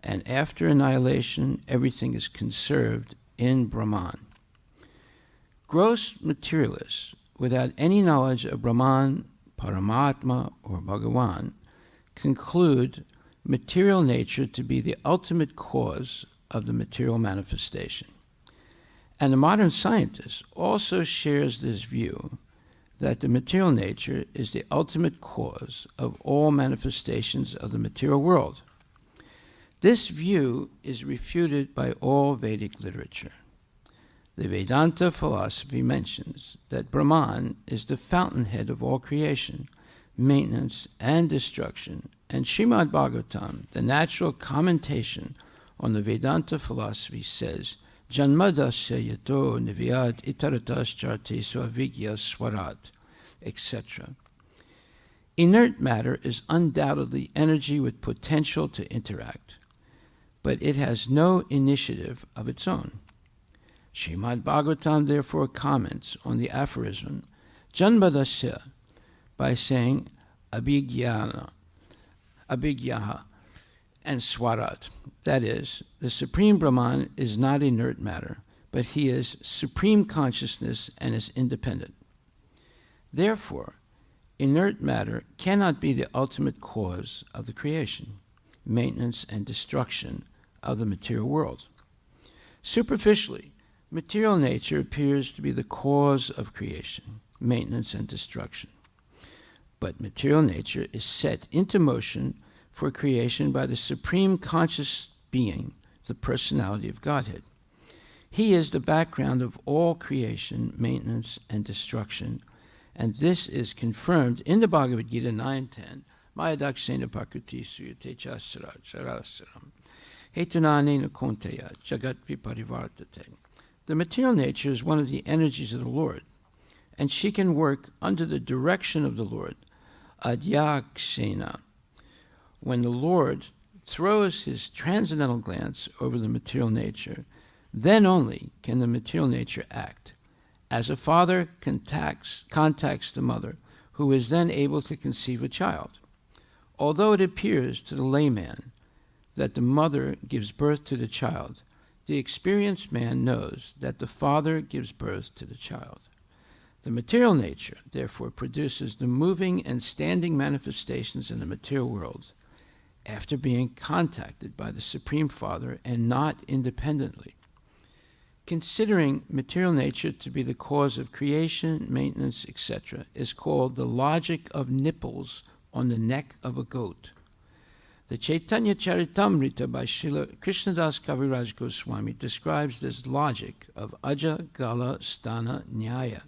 And after annihilation, everything is conserved in Brahman. Gross materialists, without any knowledge of Brahman, Paramatma, or Bhagavan, conclude material nature to be the ultimate cause of the material manifestation. And the modern scientist also shares this view that the material nature is the ultimate cause of all manifestations of the material world. This view is refuted by all Vedic literature. The Vedanta philosophy mentions that Brahman is the fountainhead of all creation, maintenance, and destruction, and Srimad Bhagavatam, the natural commentation on the Vedanta philosophy, says, Janmadasya yato niviyat itaratas charte swavigya swarat, etc. Inert matter is undoubtedly energy with potential to interact. but it has no initiative of its own. Srimad Bhagavatam therefore comments on the aphorism Janmadasya by saying abhigyaha and swarat. That is, the Supreme Brahman is not inert matter, but he is supreme consciousness and is independent. Therefore, inert matter cannot be the ultimate cause of the creation, maintenance, and destruction of the material world. Superficially, material nature appears to be the cause of creation, maintenance, and destruction. But material nature is set into motion for creation by the supreme conscious being, the personality of Godhead. He is the background of all creation, maintenance, and destruction, and this is confirmed in the Bhagavad Gita 9.10, Mayadakshena Prakriti Suyate Charasaram, Hetunanena Konteya Jagat Viparivartate. The material nature is one of the energies of the Lord, and she can work under the direction of the Lord, Adhyakshena. When the Lord throws his transcendental glance over the material nature, then only can the material nature act. As a father contacts the mother, who is then able to conceive a child. Although it appears to the layman that the mother gives birth to the child, the experienced man knows that the father gives birth to the child. The material nature, therefore, produces the moving and standing manifestations in the material world after being contacted by the Supreme Father and not independently. Considering material nature to be the cause of creation, maintenance, etc., is called the logic of nipples on the neck of a goat. The Chaitanya Charitamrita by Srila Krishnadas Kaviraj Goswami describes this logic of Aja Gala Sthana Nyaya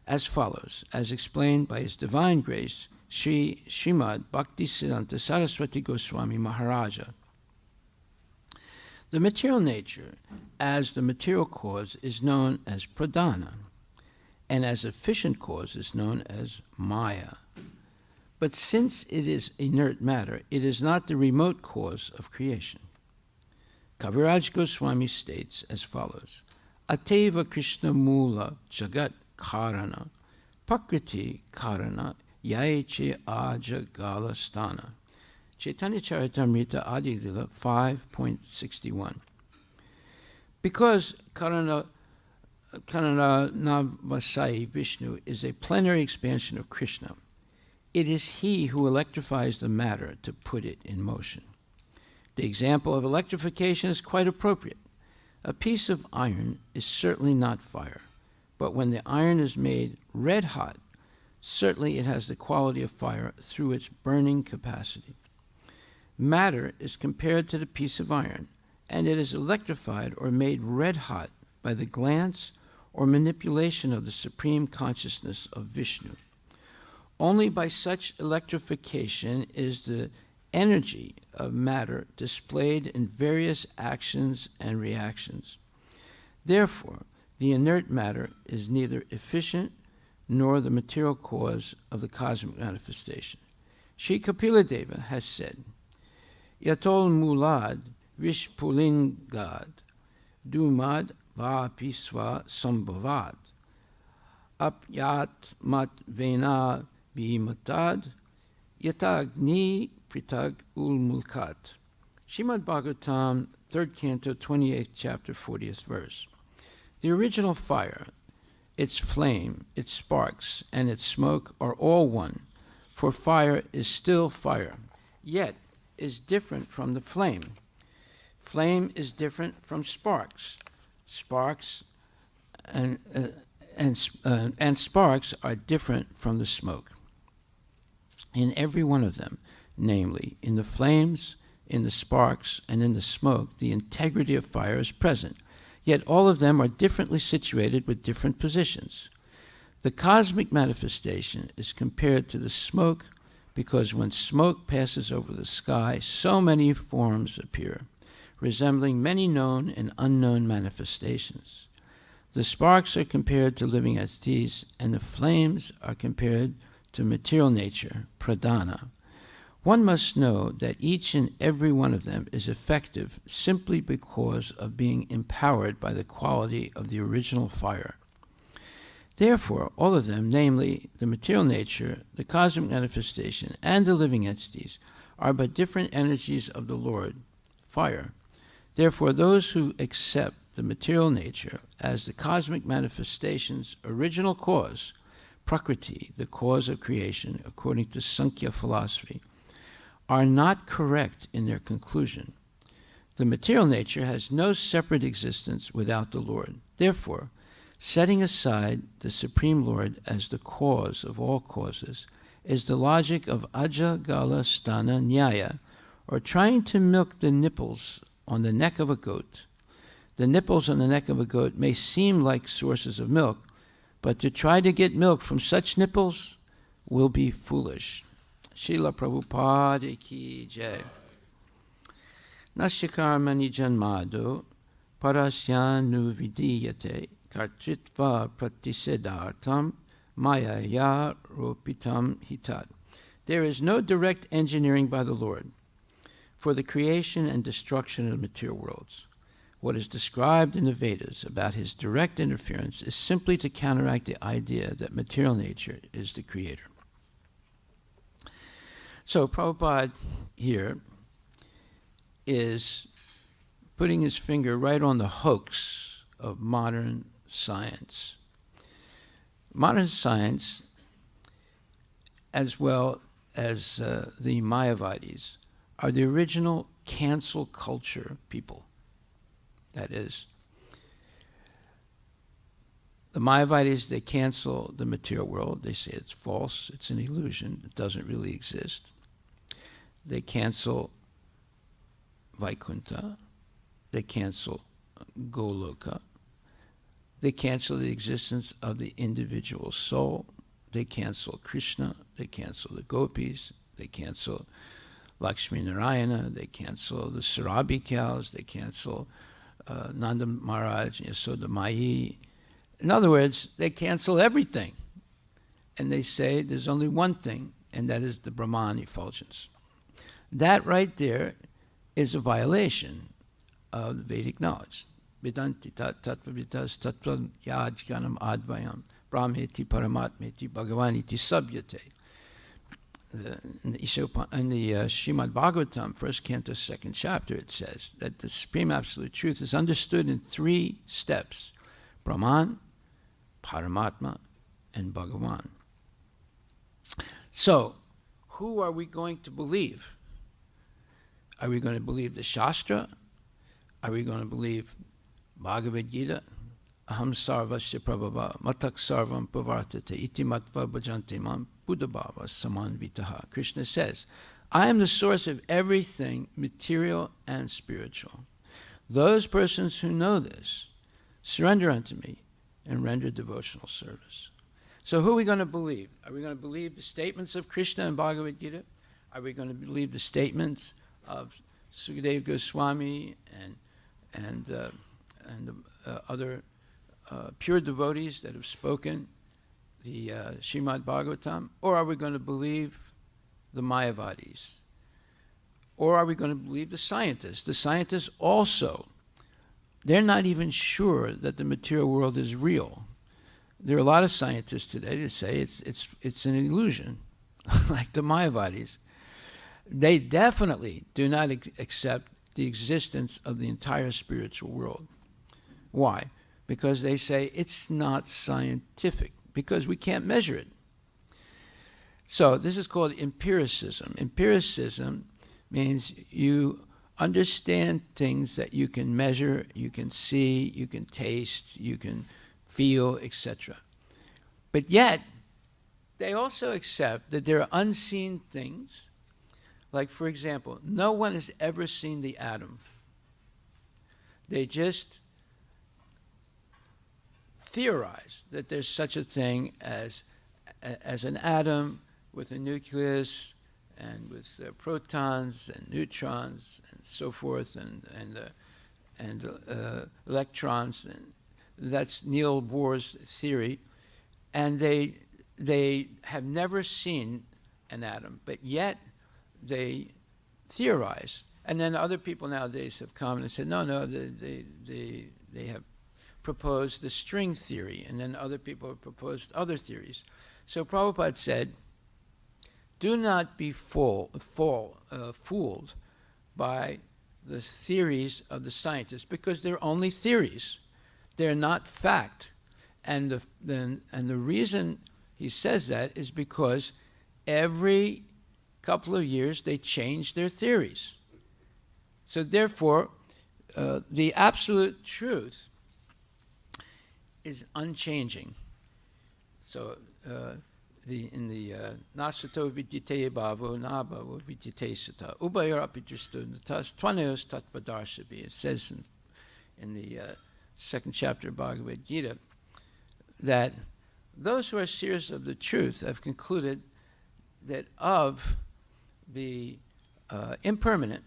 as follows, as explained by His Divine Grace, Srimad Bhaktisiddhanta Saraswati Goswami Maharaja. The material nature, as the material cause, is known as pradhana, and as efficient cause is known as maya. But since it is inert matter, it is not the remote cause of creation. Kaviraj Goswami states as follows, Ateva Krishna Mula Jagat Karana, Prakriti Karana, Yaeche Aja Gala Sthana. Chaitanya Charitamrita Adi Lila 5.61. Because Karanavasai Vishnu is a plenary expansion of Krishna, it is he who electrifies the matter to put it in motion. The example of electrification is quite appropriate. A piece of iron is certainly not fire, but when the iron is made red hot, certainly it has the quality of fire through its burning capacity. Matter is compared to the piece of iron, and it is electrified or made red hot by the glance or manipulation of the supreme consciousness of Vishnu. Only by such electrification is the energy of matter displayed in various actions and reactions. Therefore, the inert matter is neither efficient nor the material cause of the cosmic manifestation. Sri Kapila Deva has said, Yatol mulad vishpulingad, dumad vapisva sambhavad, apyat mat vena bimatad, yatagni pritag ulmulkat. Srimad Bhagavatam, 3rd Canto, 28th chapter, 40th verse. The original fire, its flame, its sparks, and its smoke are all one, for fire is still fire, yet is different from the flame. Flame is different from sparks. Sparks and sparks are different from the smoke. In every one of them, namely in the flames, in the sparks, and in the smoke, the integrity of fire is present. Yet all of them are differently situated with different positions. The cosmic manifestation is compared to the smoke because when smoke passes over the sky, so many forms appear, resembling many known and unknown manifestations. The sparks are compared to living entities, and the flames are compared to material nature, pradhana. One must know that each and every one of them is effective simply because of being empowered by the quality of the original fire. Therefore, all of them, namely the material nature, the cosmic manifestation, and the living entities, are but different energies of the Lord, fire. Therefore, those who accept the material nature as the cosmic manifestation's original cause, Prakriti, the cause of creation, according to Sankhya philosophy, are not correct in their conclusion. The material nature has no separate existence without the Lord. Therefore, setting aside the Supreme Lord as the cause of all causes is the logic of Ajagala Sthana Nyaya, or trying to milk the nipples on the neck of a goat. The nipples on the neck of a goat may seem like sources of milk, but to try to get milk from such nipples will be foolish. Srila Prabhupada ki jai. Nasyakarmani janmado parasyanu vidiyate kartritva pratisedartam mayaya ropitam hitat. There is no direct engineering by the Lord for the creation and destruction of material worlds. What is described in the Vedas about his direct interference is simply to counteract the idea that material nature is the creator. So Prabhupada here is putting his finger right on the hoax of modern science. Modern science, as well as the Mayavadis, are the original cancel culture people. That is, the Mayavadis, they cancel the material world. They say it's false, it's an illusion, it doesn't really exist. They cancel Vaikuntha, they cancel Goloka, they cancel the existence of the individual soul, they cancel Krishna, they cancel the gopis, they cancel Lakshmi Narayana, they cancel the Sarabi cows, they cancel Nanda Maharaj, Yasoda Mai. In other words, they cancel everything. And they say there's only one thing, and that is the Brahman effulgence. That right there is a violation of Vedic knowledge. Vedanti tattvavitas tattva yajganam advayam brahmeti paramatmeti bhagavaniti sabhyate. In the Srimad Bhagavatam, first canto, second chapter, it says that the Supreme Absolute Truth is understood in 3 steps: Brahman, Paramatma, and Bhagavan. So, who are we going to believe? Are we going to believe the Shastra? Are we going to believe Bhagavad Gita? Aham sarvasya prabhava matak sarvam pavartate iti matva bhajanti mam buddhabhava samanvitaha. Krishna says, I am the source of everything material and spiritual. Those persons who know this surrender unto me and render devotional service. So who are we going to believe? Are we going to believe the statements of Krishna in Bhagavad Gita? Are we going to believe the statements of Sukadeva Goswami and other pure devotees that have spoken the Srimad Bhagavatam? Or are we going to believe the Mayavadis? Or are we going to believe the scientists? The scientists also, they're not even sure that the material world is real. There are a lot of scientists today that say it's an illusion, like the Mayavadis. They definitely do not accept the existence of the entire spiritual world. Why? Because they say it's not scientific, because we can't measure it. So this is called empiricism. Empiricism means you understand things that you can measure, you can see, you can taste, you can feel, etc. But yet, they also accept that there are unseen things. Like, for example, no one has ever seen the atom. They just theorize that there's such a thing as an atom with a nucleus and with protons and neutrons and so forth and electrons, and that's Niels Bohr's theory. And they have never seen an atom, but yet they theorize. And then other people nowadays have come and said, no, they have proposed the string theory, and then other people have proposed other theories. So Prabhupada said, do not be fooled by the theories of the scientists, because they're only theories. They're not fact. And the reason he says that is because every couple of years they change their theories. So therefore, the absolute truth is unchanging. So in the nasato vidyate bhavo nabhavo vidyate sata ubayar apidristunatas tvanayos tatvadarshabi. It says in the second chapter of Bhagavad Gita that those who are seers of the truth have concluded that of the impermanent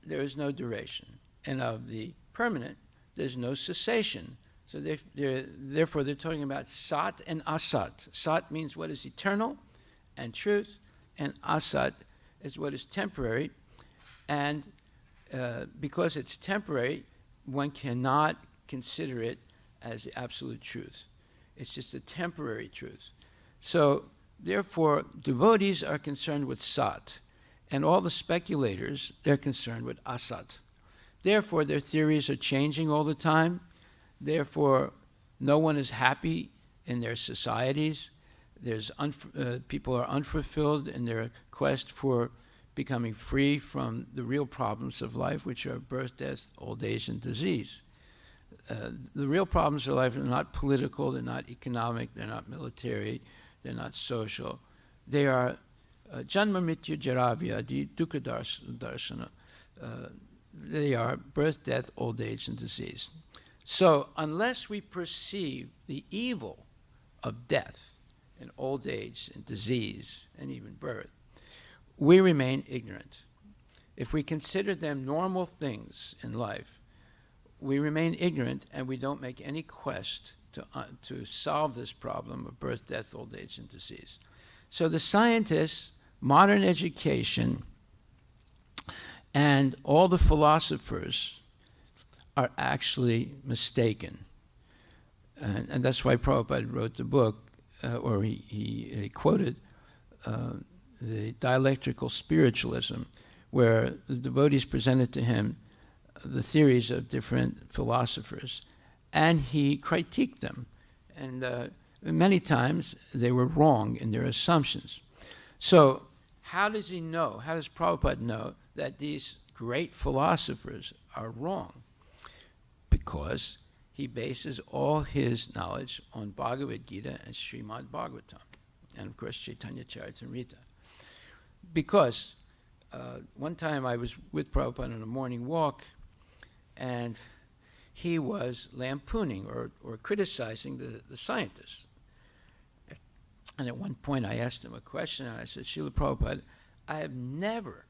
there is no duration, and of the permanent there's no cessation. So therefore they're talking about sat and asat. Sat means what is eternal and truth, and asat is what is temporary. And because it's temporary, one cannot consider it as the absolute truth. It's just a temporary truth. So therefore, devotees are concerned with sat, and all the speculators, they're concerned with asat. Therefore, their theories are changing all the time. Therefore, no one is happy in their societies. People are unfulfilled in their quest for becoming free from the real problems of life, which are birth, death, old age, and disease. The real problems of life are not political, they're not economic, they're not military, they're not social. They are janma mrityu jaravya dukkha darshana. They are birth, death, old age, and disease. So unless we perceive the evil of death and old age and disease and even birth, we remain ignorant. If we consider them normal things in life, we remain ignorant, and we don't make any quest to solve this problem of birth, death, old age, and disease. So the scientists, modern education, and all the philosophers are actually mistaken. And that's why Prabhupada wrote the book, or he quoted the dialectical spiritualism, where the devotees presented to him the theories of different philosophers, and he critiqued them. And many times they were wrong in their assumptions. So how does he know, how does Prabhupada know that these great philosophers are wrong? Because he bases all his knowledge on Bhagavad Gita and Srimad Bhagavatam, and of course Chaitanya Charitamrita. Because one time I was with Prabhupada on a morning walk, and he was lampooning or criticizing the scientists. And at one point I asked him a question, and I said, Srila Prabhupada, I have never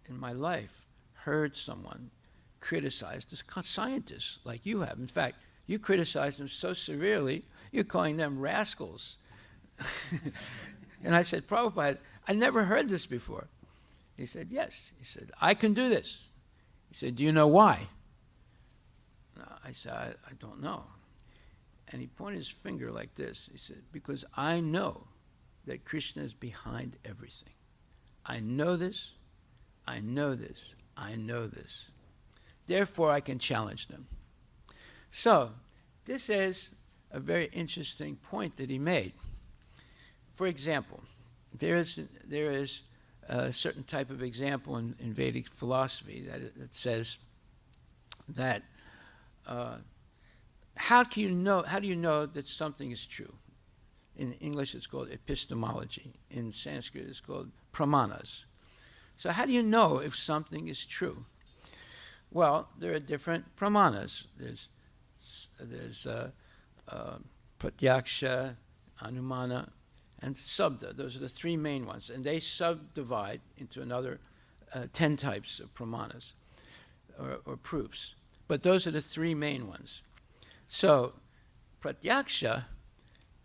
in my life heard someone criticize the scientists like you have. In fact, you criticize them so severely, you're calling them rascals. And I said, Prabhupada, I never heard this before. He said, yes. He said, I can do this. He said, do you know why? I said, I don't know. And he pointed his finger like this. He said, because I know that Krishna is behind everything. I know this, I know this, I know this. Therefore, I can challenge them. So, this is a very interesting point that he made. For example, there is a certain type of example in Vedic philosophy that says that how do you know that something is true? In English, it's called epistemology. In Sanskrit, it's called pramanas. So how do you know if something is true? Well, there are different pramanas. There's pratyaksha, anumana, and sabda. Those are the three main ones. And they subdivide into another 10 types of pramanas or proofs. But those are the three main ones. So pratyaksha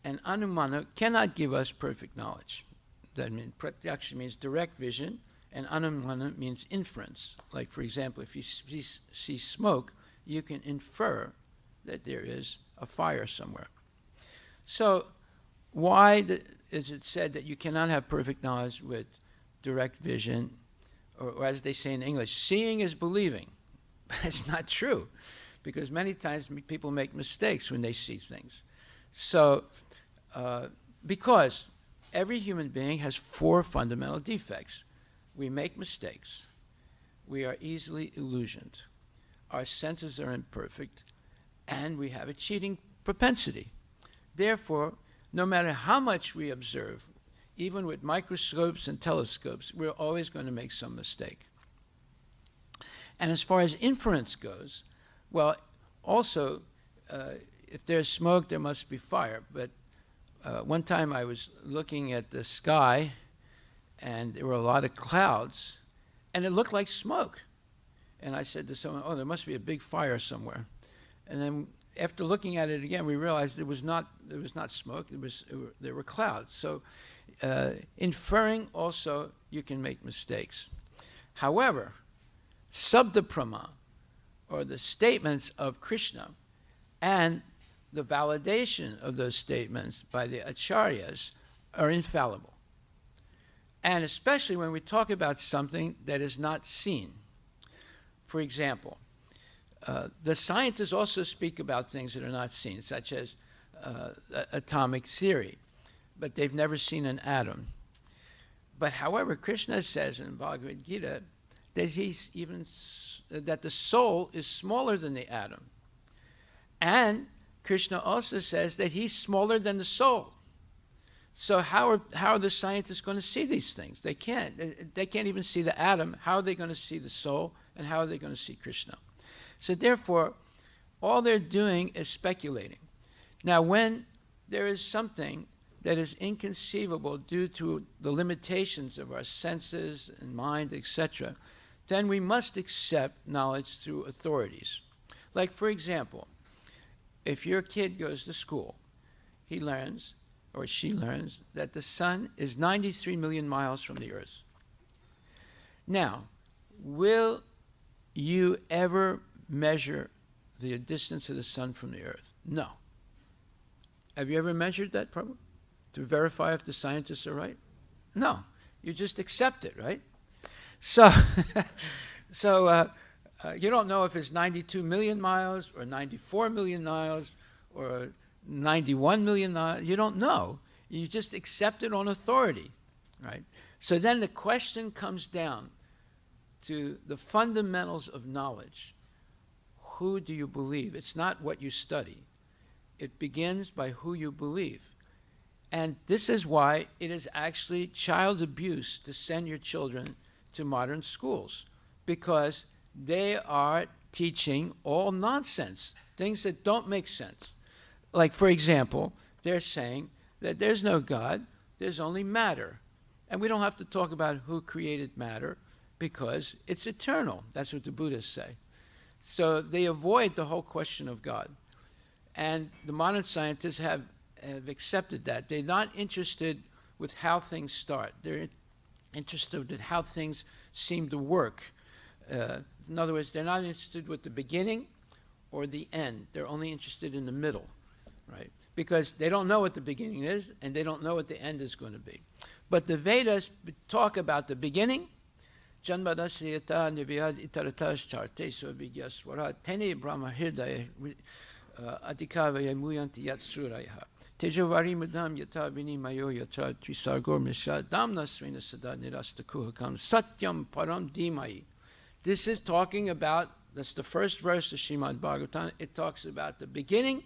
and anumana cannot give us perfect knowledge. That means pratyaksha means direct vision, And anumana means inference. Like, for example, if you see smoke, you can infer that there is a fire somewhere. So why is it said that you cannot have perfect knowledge with direct vision, or as they say in English, seeing is believing? That's not true, because many times people make mistakes when they see things. So, because every human being has 4 fundamental defects. We make mistakes. We are easily illusioned. Our senses are imperfect, and we have a cheating propensity. Therefore, no matter how much we observe, even with microscopes and telescopes, we're always going to make some mistake. And as far as inference goes, well, also, if there's smoke, there must be fire. But one time I was looking at the sky, and there were a lot of clouds, and it looked like smoke. And I said to someone, oh, there must be a big fire somewhere. And then after looking at it again, we realized there was not smoke, there were clouds. So inferring also, you can make mistakes. However, sabdaprama, or the statements of Krishna, and the validation of those statements by the acharyas are infallible. And especially when we talk about something that is not seen. For example, the scientists also speak about things that are not seen, such as atomic theory, but they've never seen an atom. But however, Krishna says in Bhagavad Gita that the soul is smaller than the atom. And Krishna also says that he's smaller than the soul. So how are the scientists going to see these things? They can't. They can't even see the atom. How are they going to see the soul? And how are they going to see Krishna? So therefore, all they're doing is speculating. Now, when there is something that is inconceivable due to the limitations of our senses and mind, etc., then we must accept knowledge through authorities. Like, for example, if your kid goes to school, he learns, or she learns, that the sun is 93 million miles from the earth. Now, will you ever measure the distance of the sun from the earth? No. Have you ever measured that, Prabhu, to verify if the scientists are right? No. You just accept it, right? So, you don't know if it's 92 million miles or 94 million miles or 91 million miles. You don't know. You just accept it on authority, right? So then the question comes down to the fundamentals of knowledge. Who do you believe? It's not what you study. It begins by who you believe. And this is why it is actually child abuse to send your children to modern schools, because they are teaching all nonsense, things that don't make sense. Like, for example, they're saying that there's no God, there's only matter. And we don't have to talk about who created matter because it's eternal. That's what the Buddhists say. So they avoid the whole question of God. And the modern scientists have accepted that. They're not interested with how things start. They're interested in how things seem to work. In other words, they're not interested with the beginning or the end. They're only interested in the middle, right? Because they don't know what the beginning is, and they don't know what the end is going to be. But the Vedas talk about the beginning. Janmadasyata nivyad itaratas chartesu vigyaswara tene brahma hirdaya adhikavaya muyanti yatsuraya tejavari mudam yata vini mayo yatra trisargor misha damna svena sada nirastakuhakam satyam param dhimai. This is talking about, that's the first verse of Srimad Bhagavatam. It talks about the beginning,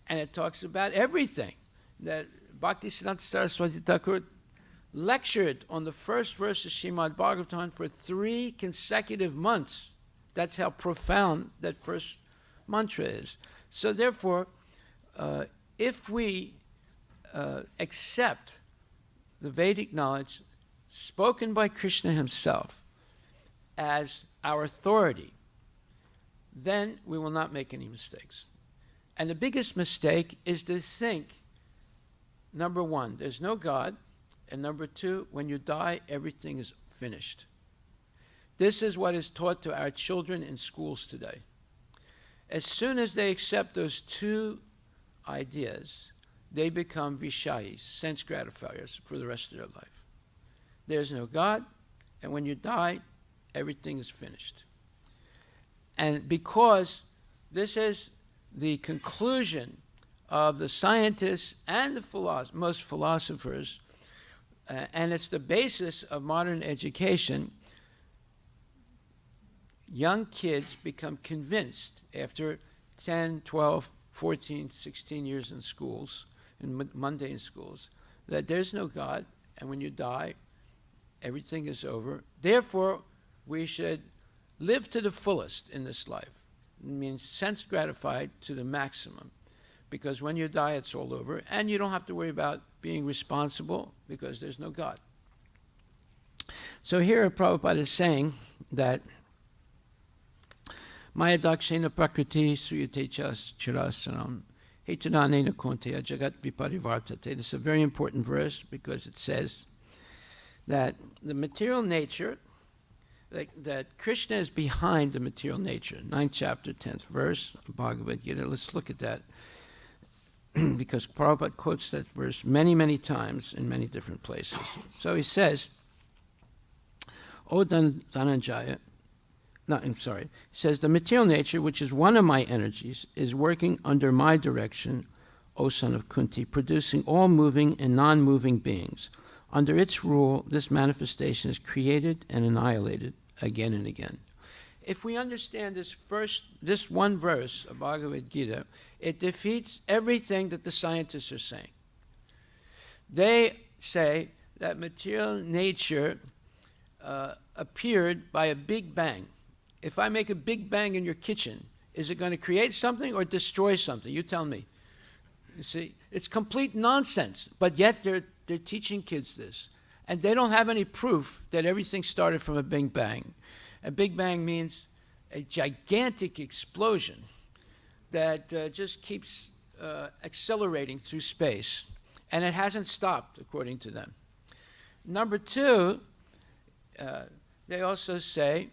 and it talks about everything. That Bhaktisiddhanta Saraswati Thakur lectured on the first verse of Srimad Bhagavatam for 3 consecutive months. That's how profound that first mantra is. So therefore, if we accept the Vedic knowledge spoken by Krishna himself as our authority, then we will not make any mistakes. And the biggest mistake is to think, number one, there's no God, and number two, when you die, everything is finished. This is what is taught to our children in schools today. As soon as they accept those two ideas, they become vishayis, sense gratifiers, for the rest of their life. There's no God, and when you die, everything is finished. And because this is the conclusion of the scientists and the most philosophers, and it's the basis of modern education, young kids become convinced after 10, 12, 14, 16 years in schools, in mundane schools, that there's no God, and when you die, everything is over. Therefore, we should live to the fullest in this life. It means sense gratified to the maximum, because when you die, it's all over, and you don't have to worry about being responsible because there's no God. So here Prabhupada is saying that Maya dakshena prakriti suyate chirasaram hetananena konteya jagat viparivartate. This is a very important verse because it says that the material nature, that Krishna is behind the material nature. 9th chapter, 10th verse, Bhagavad Gita. Let's look at that because Prabhupada quotes that verse many, many times in many different places. So he says, O Dhananjaya, he says, the material nature, which is one of my energies, is working under my direction, O son of Kunti, producing all moving and non-moving beings. Under its rule, this manifestation is created and annihilated again and again. If we understand this one verse of Bhagavad Gita, it defeats everything that the scientists are saying. They say that material nature appeared by a big bang. If I make a big bang in your kitchen, is it going to create something or destroy something? You tell me. You see, it's complete nonsense, but yet they're teaching kids this. And they don't have any proof that everything started from a big bang. A big bang means a gigantic explosion that just keeps accelerating through space. And it hasn't stopped, according to them. Number two, they also say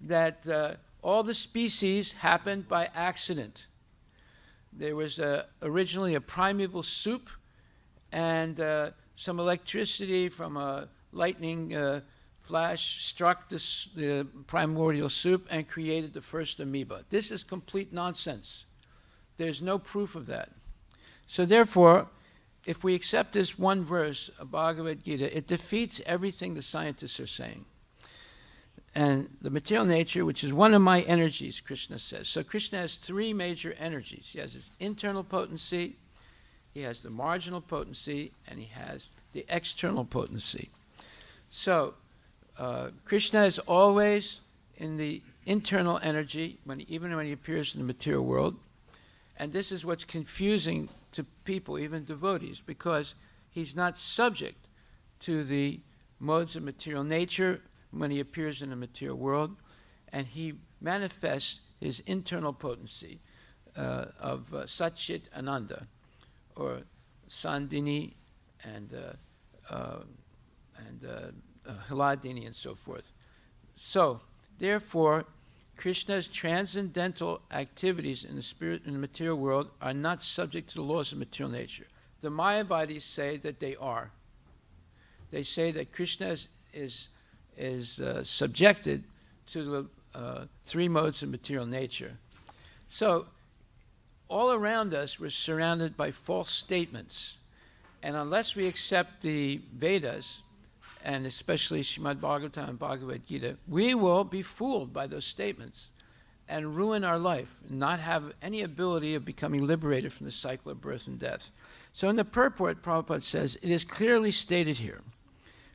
that all the species happened by accident. There was originally a primeval soup, and some electricity from a lightning flash struck the primordial soup and created the first amoeba. This is complete nonsense. There's no proof of that. So therefore, if we accept this one verse of Bhagavad Gita, it defeats everything the scientists are saying. And the material nature, which is one of my energies, Krishna says. So Krishna has three major energies. He has his internal potency, he has the marginal potency, and he has the external potency. So Krishna is always in the internal energy, even when he appears in the material world. And this is what's confusing to people, even devotees, because he's not subject to the modes of material nature when he appears in the material world, and he manifests his internal potency of Satchit Ananda, or Sandini and Hladini and so forth. So, therefore, Krishna's transcendental activities in the material world are not subject to the laws of material nature. The Mayavadis say that they are. They say that Krishna is subjected to the three modes of material nature. So, all around us, we're surrounded by false statements. And unless we accept the Vedas, and especially Srimad Bhagavatam and Bhagavad Gita, we will be fooled by those statements and ruin our life, and not have any ability of becoming liberated from the cycle of birth and death. So in the purport, Prabhupada says, it is clearly stated here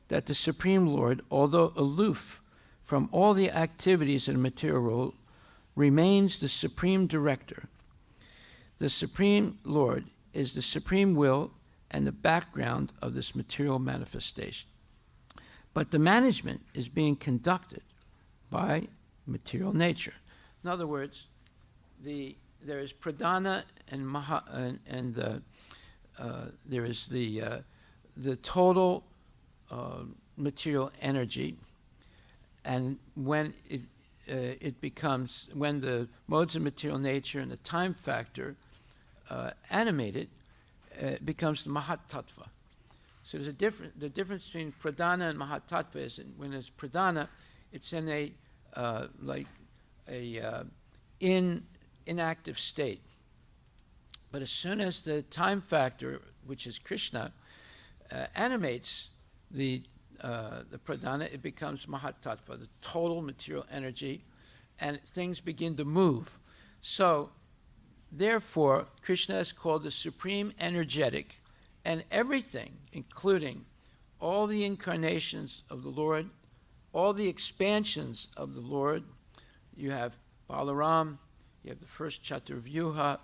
that the Supreme Lord, although aloof from all the activities in the material world, remains the supreme director. The Supreme Lord is the supreme will and the background of this material manifestation. But the management is being conducted by material nature. In other words, there is pradhana and maha, and there is the total material energy, And when it becomes, when the modes of material nature and the time factor animate it, it becomes the Mahat Tattva. So there's the difference between Pradhana and Mahat Tattva is when it's Pradhana, it's in a inactive state. But as soon as the time factor, which is Krishna, animates the Pradhana, it becomes Mahat Tattva, the total material energy, and things begin to move. So, therefore, Krishna is called the supreme energetic, and everything, including all the incarnations of the Lord, all the expansions of the Lord. You have Balaram, you have the first Chaturvyuha,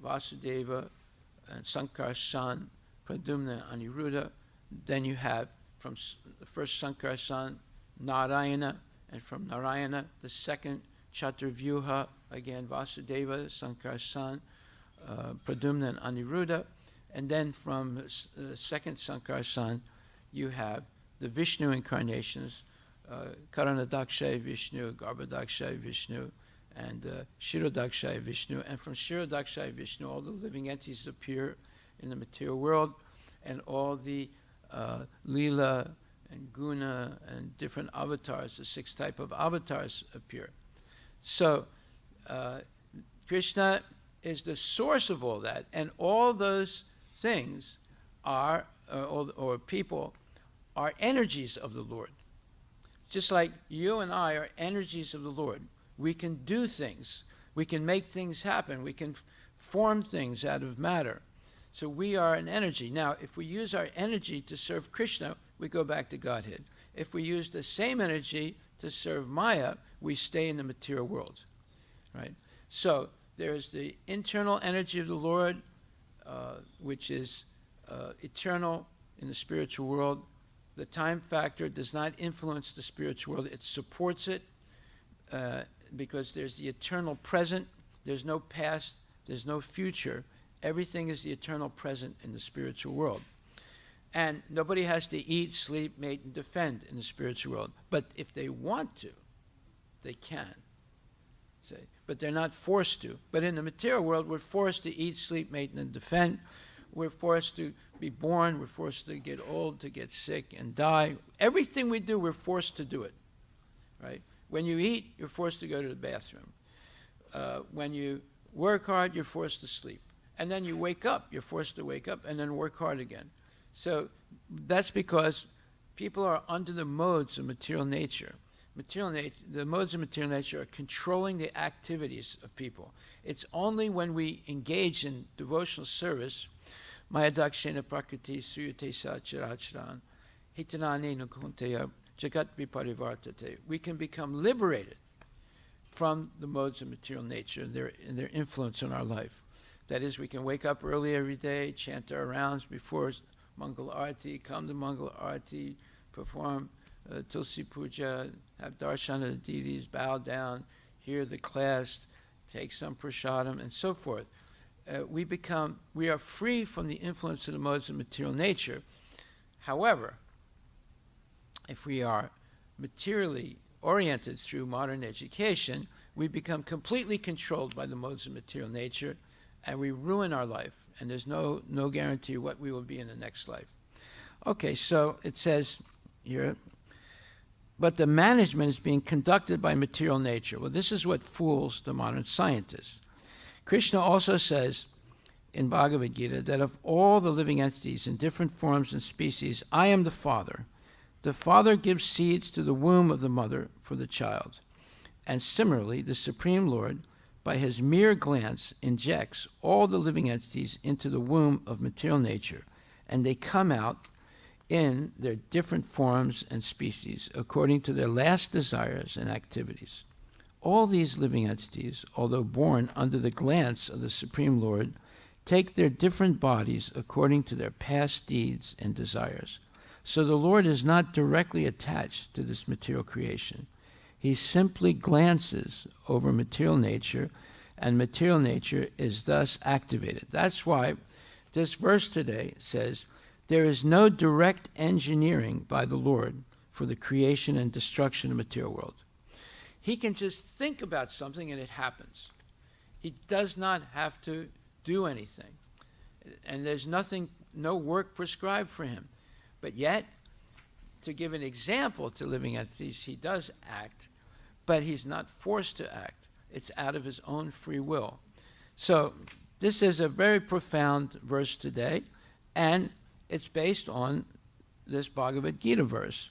Vasudeva, and Sankarshan, Pradyumna, Aniruddha. Then you have from the first Sankarshan, Narayana, and from Narayana, the second Chaturvyuha, again Vasudeva, Sankarshan, Pradyumna, and Aniruddha. And then from second Sankarshan, you have the Vishnu incarnations, Karanadakshay Vishnu, Garbhadakshay Vishnu, and Shirodakshay Vishnu. And from Shirodakshay Vishnu, all the living entities appear in the material world, and all the Leela and Guna and different avatars, the 6 type of avatars appear. So Krishna is the source of all that, and all those things are, or people, are energies of the Lord. Just like you and I are energies of the Lord. We can do things. We can make things happen. We can form things out of matter. So we are an energy. Now, if we use our energy to serve Krishna, we go back to Godhead. If we use the same energy to serve Maya, we stay in the material world, right? So there's the internal energy of the Lord, which is eternal in the spiritual world. The time factor does not influence the spiritual world. It supports it because there's the eternal present. There's no past. There's no future. Everything is the eternal present in the spiritual world. And nobody has to eat, sleep, mate, and defend in the spiritual world. But if they want to, they can. Say, but they're not forced to. But in the material world, we're forced to eat, sleep, mate, and defend. We're forced to be born. We're forced to get old, to get sick, and die. Everything we do, we're forced to do it, right? When you eat, you're forced to go to the bathroom. When you work hard, you're forced to sleep. And then you wake up, you're forced to wake up and then work hard again. So that's because people are under the modes of material nature. The modes of material nature are controlling the activities of people. It's only when we engage in devotional service, Maya dakshena prakriti suyate sa chiracharan, hitanani nukunteya jagat viparivartate. We can become liberated from the modes of material nature and their influence on our life. That is, we can wake up early every day, chant our rounds before Mangala Aarti, come to Mangala Aarti, perform Tulsi Puja, have darshan of the deities, bow down, hear the class, take some prasadam, and so forth. We are free from the influence of the modes of material nature. However, if we are materially oriented through modern education, we become completely controlled by the modes of material nature, and we ruin our life, and there's no guarantee what we will be in the next life. Okay, so it says here, but the management is being conducted by material nature. Well, this is what fools the modern scientists. Krishna also says in Bhagavad Gita that of all the living entities in different forms and species, I am the Father. The Father gives seeds to the womb of the mother for the child. And similarly, the Supreme Lord, by his mere glance, injects all the living entities into the womb of material nature, and they come out in their different forms and species according to their last desires and activities. All these living entities, although born under the glance of the Supreme Lord, take their different bodies according to their past deeds and desires. So the Lord is not directly attached to this material creation. He simply glances over material nature, and material nature is thus activated. That's why this verse today says, there is no direct engineering by the Lord for the creation and destruction of the material world. He can just think about something and it happens. He does not have to do anything. And there's nothing, no work prescribed for him. But yet, to give an example to living entities, he does act, but he's not forced to act. It's out of his own free will. So this is a very profound verse today, and it's based on this Bhagavad Gita verse.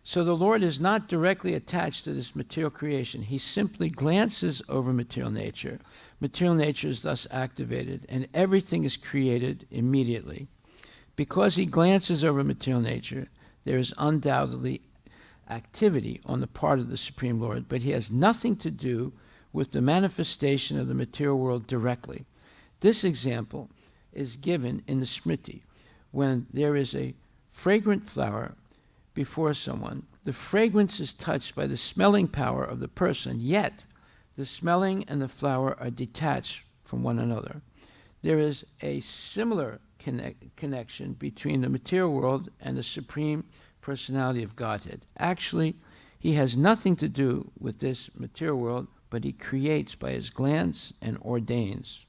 So the Lord is not directly attached to this material creation. He simply glances over material nature. Material nature is thus activated, and everything is created immediately. Because he glances over material nature, there is undoubtedly activity on the part of the Supreme Lord, but he has nothing to do with the manifestation of the material world directly. This example is given in the Smriti. When there is a fragrant flower before someone, the fragrance is touched by the smelling power of the person, yet the smelling and the flower are detached from one another. There is a similar connection between the material world and the Supreme Personality of Godhead. Actually, he has nothing to do with this material world, but he creates by his glance and ordains.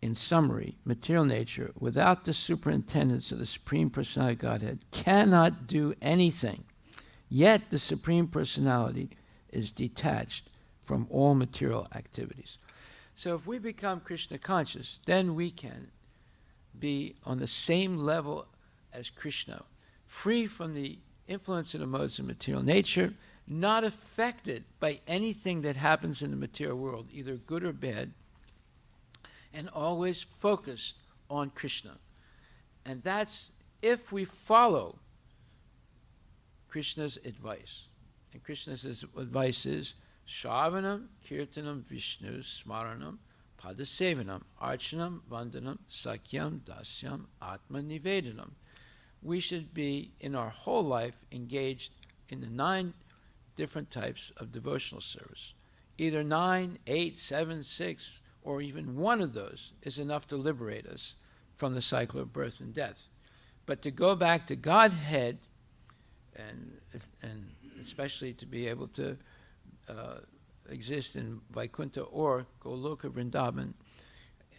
In summary, material nature, without the superintendence of the Supreme Personality of Godhead, cannot do anything. Yet the Supreme Personality is detached from all material activities. So if we become Krishna conscious, then we can be on the same level as Krishna, free from the influence of the modes of material nature, not affected by anything that happens in the material world, either good or bad, and always focused on Krishna. And that's if we follow Krishna's advice. And Krishna's advice is Shravanam, Kirtanam, Vishnu, Smaranam, Padasevanam, Archanam, Vandanam, Sakyam, Dasyam, Atma Nivedanam. We should be, in our whole life, engaged in the 9 different types of devotional service. Either 9, 8, 7, 6, or even one of those is enough to liberate us from the cycle of birth and death. But to go back to Godhead, and especially to be able to exist in Vaikuntha or Goloka Vrindavan,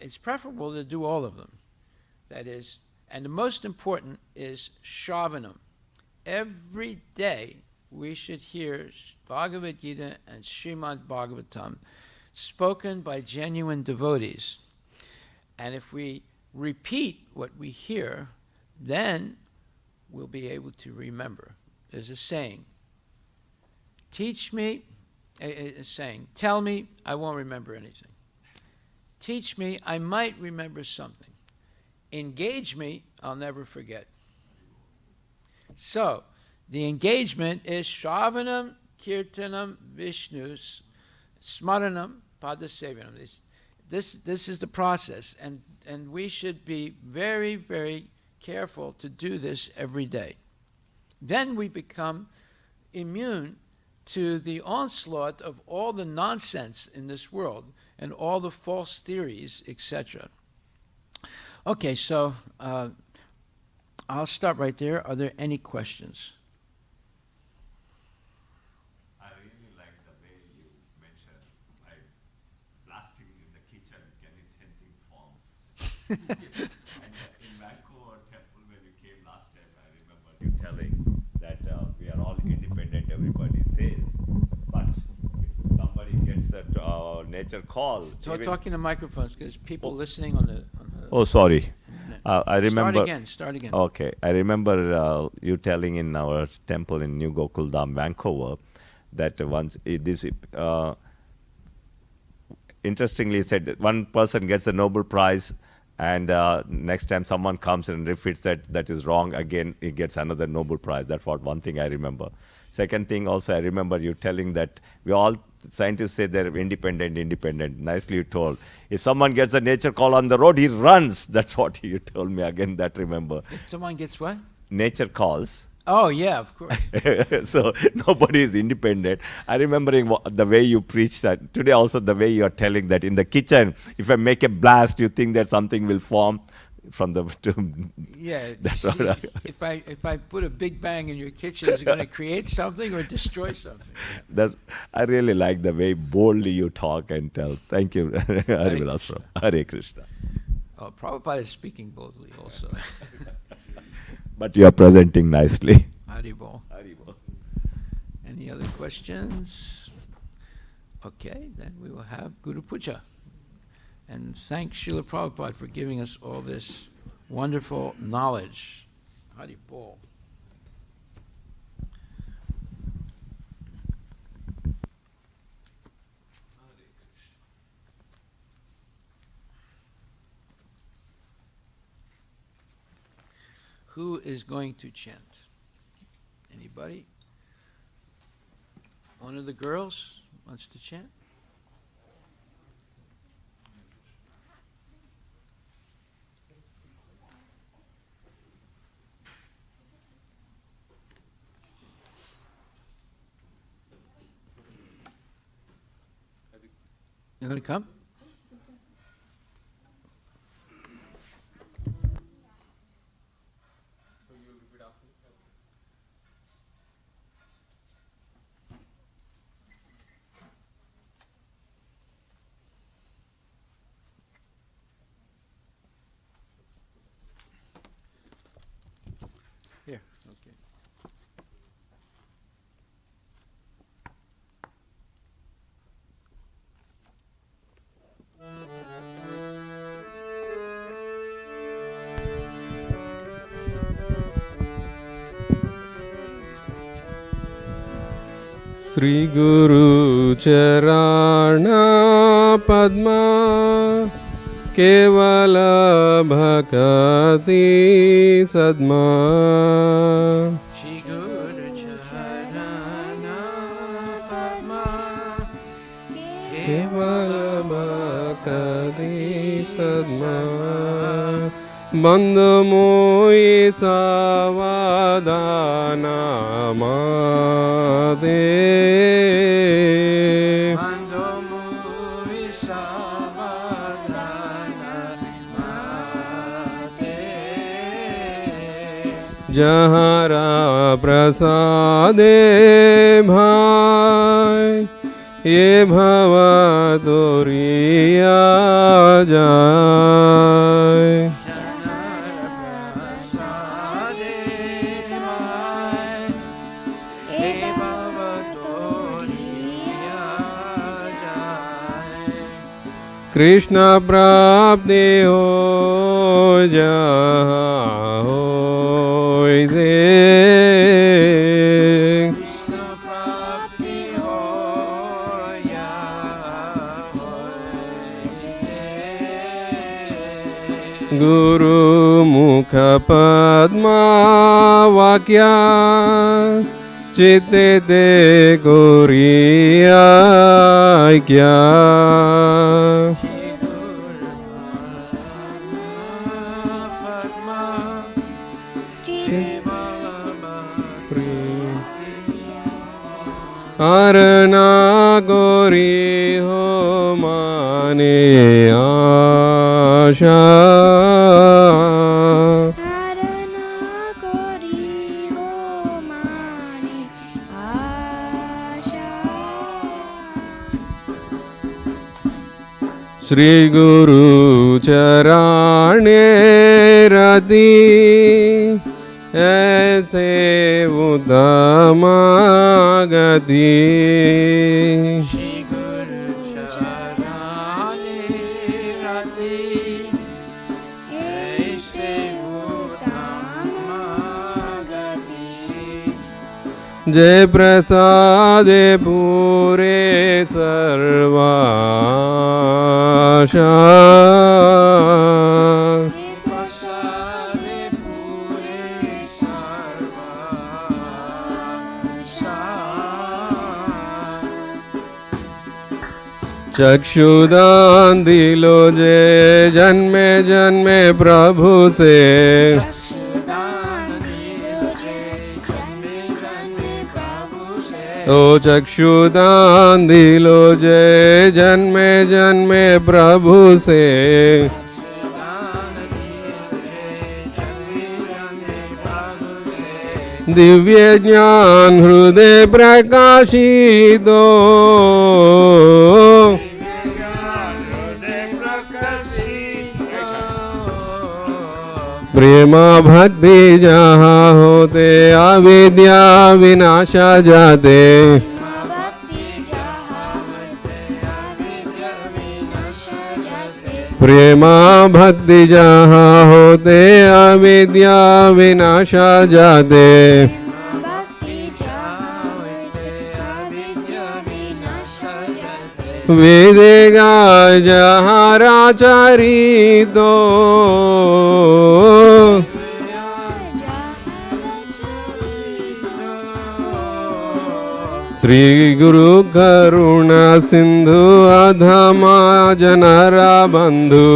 it's preferable to do all of them. That is, and the most important is Shravanam. Every day we should hear Bhagavad Gita and Srimad Bhagavatam spoken by genuine devotees. And if we repeat what we hear, then we'll be able to remember. There's a saying, tell me, I won't remember anything. Teach me, I might remember something. Engage me, I'll never forget. So, the engagement is Shravanam, Kirtanam, Vishnu, Smaranam, Padasevanam. This is the process, and we should be very, very careful to do this every day. Then we become immune to the onslaught of all the nonsense in this world and all the false theories, etc. Okay, so I'll stop right there. Are there any questions? I really like the way you mentioned, like plastic in the kitchen can it sending forms. And in Vancouver temple when you came last time, I remember you telling that we are all independent, everybody says, but if somebody gets that nature call. So talking to microphones because people listening on the. Oh, sorry. I remember. Start again. Okay, I remember you telling in our temple in New Gokuldham, Vancouver, that once this interestingly said that one person gets a Nobel Prize, and next time someone comes and refutes that is wrong, again he gets another Nobel Prize. That's what one thing I remember. Second thing also, I remember you telling that we all scientists say they're independent. Nicely you told. If someone gets a nature call on the road, he runs. That's what you told me again. That remember. If someone gets what? Nature calls. Oh yeah, of course. So nobody is independent. I remembering the way you preach that today. Also the way you are telling that in the kitchen, if I make a blast, you think that something will form. from the Yeah. That's what I- If I put a big bang in your kitchen, is it going to create something or destroy something? That I really like the way boldly you talk and tell. Thank you, Hare Krishna. Hare Krishna. Oh, Prabhupada is speaking boldly also. But you are presenting nicely. Haribol. Any other questions? Okay, then we will have Guru Puja. And thank Srila Prabhupada for giving us all this wonderful knowledge. Haribol. Who is going to chant? Anybody? One of the girls wants to chant? You going to come? Here, okay. Sri Guru Charana Padma Kevala Bhakati Sadma Shri Guru Charana Padma Kevala Bhakati Sadma Bandhamoyi Savadana Made Mandomui Savadana Mate Jahara Prasade Bhai Ye Bhava Doriya Jai Krishna Prapti Ho Jaha Hoi De Guru Mukha Padma Vakya Chitte Te Goriya Kya Arana Gori Ho Mane Asha Shri Guru Charane Rati Aise Uddama Gati Shri Guru Charani Rati Aise Uttama Gati Jai Prasade Pure Sarvasha Prasade Pure Sarvasha चक्षुदान दिलो जे जन्मे जन्मे प्रभु से ओ चक्षुदान दिलो जे जन्मे जन्मे प्रभु से दिव्य ज्ञान हृदय प्रकाशितो प्रेम भक्ति जहाँ होते अविद्या विनाशा जाते प्रेम भक्ति जहाँ होते अविद्या विनाशा जाते वेदेगा जहाँ राचारितो श्री गुरु करुणा सिंधु अधमा जनरा बंधु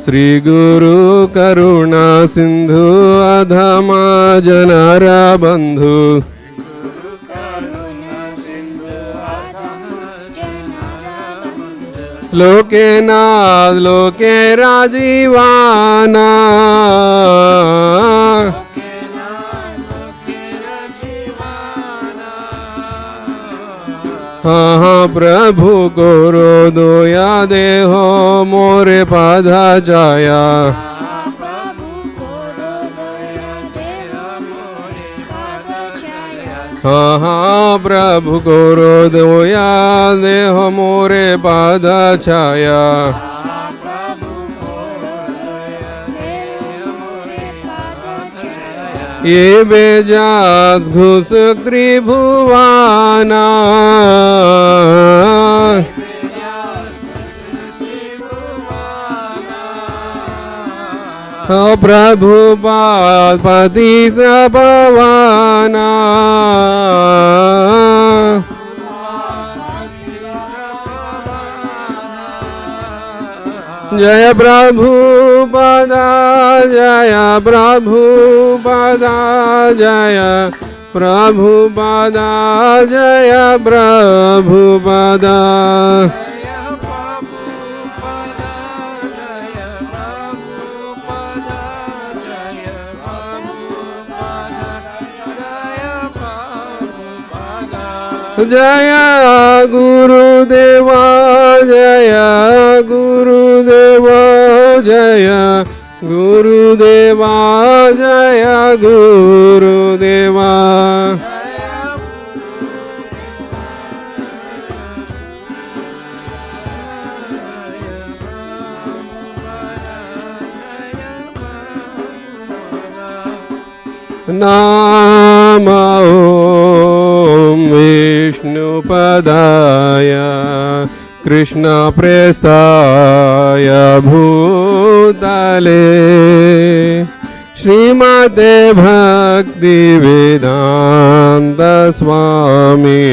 श्री गुरु करुणा सिंधु अधमा जनरा बंधु लोके नाथ लोके राजीवाना हाँ प्रभु करो दया देहो मोरे पाधा जाया हाँ प्रभु करो दया देहो मोरे पाधा छाया ये बेजास घुस त्रिभुवाना प्रभु पतित पवाना जय प्रभु पदा जय प्रभु पदा जय प्रभु पदा जय प्रभु पदा जय गुरुदेवा जय गुरुदेवा जय गुरुदेवा जय गुरुदेवा नाम ओम विष्णुपदाय कृष्णप्रेष्ठाय भूतले श्रीमते भक्तिवेदान्त स्वामी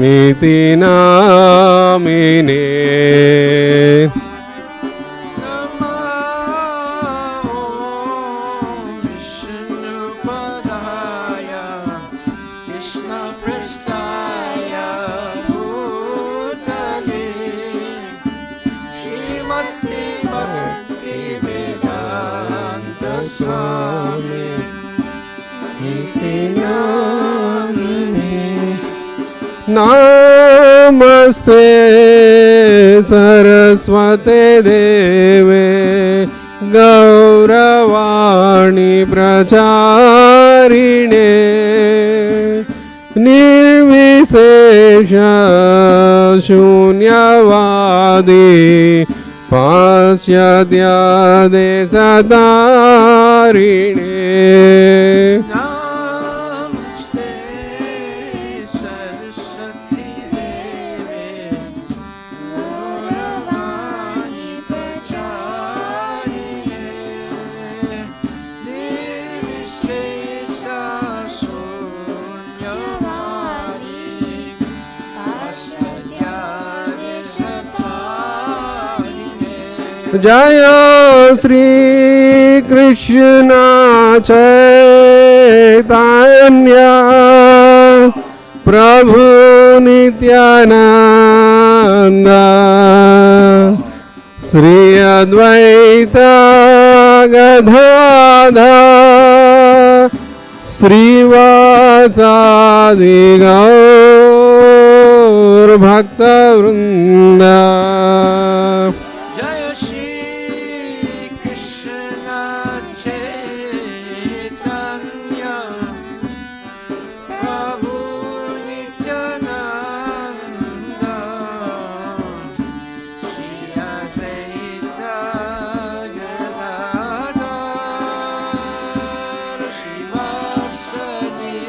नीति नामिने नमस्ते सरस्वते देवे गौरवाणी प्रचारिणे निर्विशेष शून्यवादी पाश्चात्यादेशधारिणे जय श्री कृष्ण चैतन्य प्रभु Nityanand Sri Advaita Gadadhar Srivasadi Gaur Bhakta Vrinda. Jaya Shri Krishna Chaitanya Prabhu Nityananda Shri Advaita Gadadhar Srivasadi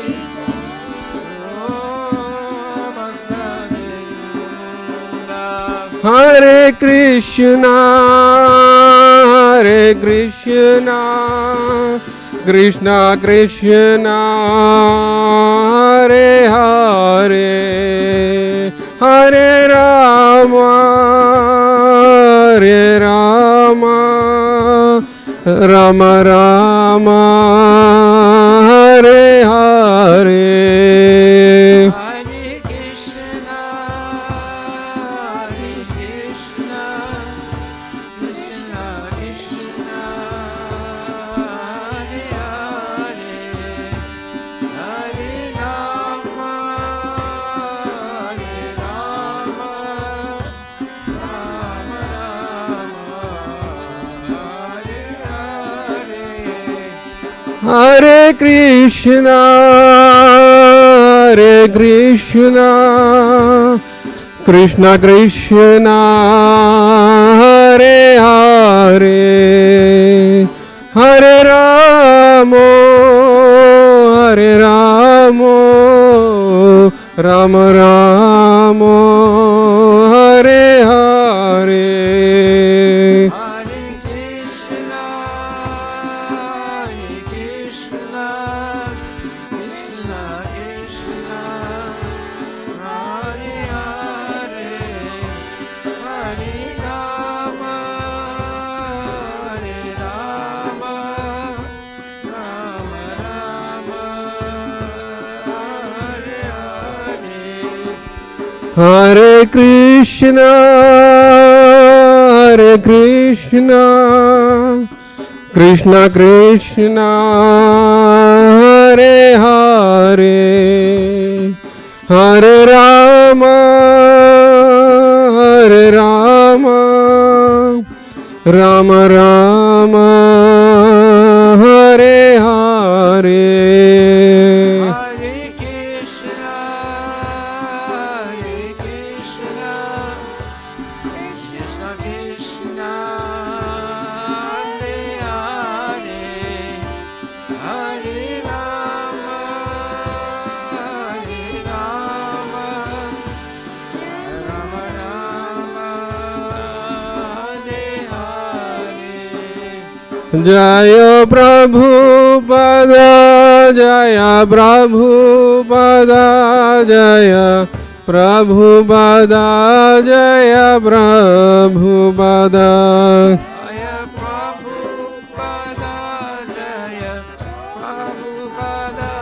Gaur Bhakta Vrinda. Hare Krishna, Hare Krishna, Krishna Krishna, Hare Hare, Hare Rama, Hare Rama, Rama Rama, Hare Hare. Hare Krishna, Krishna Krishna, Hare Hare, Hare Rama, Rama Rama, Hare Hare. Hare Krishna, Hare Krishna, Krishna Krishna, Hare Hare, Hare Rama, Hare Rama, Rama Rama, Hare Hare. Hare Krishna, Krishna Krishna, Hare Hare, Hare Rama, Rama Rama, Hare Hare. Hare Krishna, Hare Krishna, Krishna Krishna, Hare Hare, Hare Rama, Hare Rama, Rama Rama, Hare Hare. Hare Krishna, Krishna Krishna, Hare Hare, Hare Rama, Rama Rama, Hare Hare. Jaya Prabhupada, Jaya Prabhupada, Jaya Prabhupada, Jaya Prabhupada. Jaya Prabhupada, Jaya Prabhupada,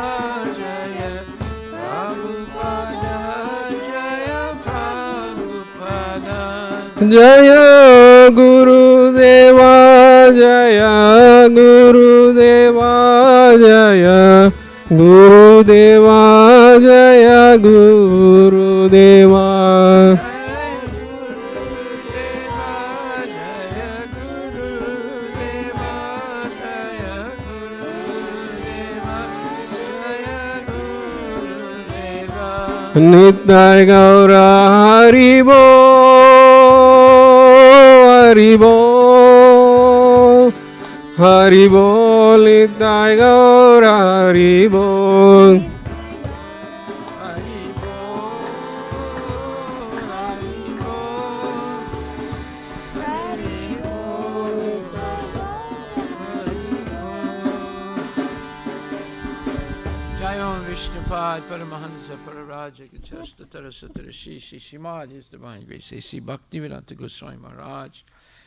Jaya Prabhupada, Jaya Prabhupada. Jaya Gurudeva, Jaya Gurudeva, Jaya Gurudeva, Jaya Gurudeva. Nitai Gaura Haribo, Haribo, Haribo, Nitai Gaura Haribo. Jayom Vishnupad Paramahansa Pararaja Gachasta Tarasatara Shri Shimad His Divine Grace A.C. Bhaktivedanta Goswami Maharaj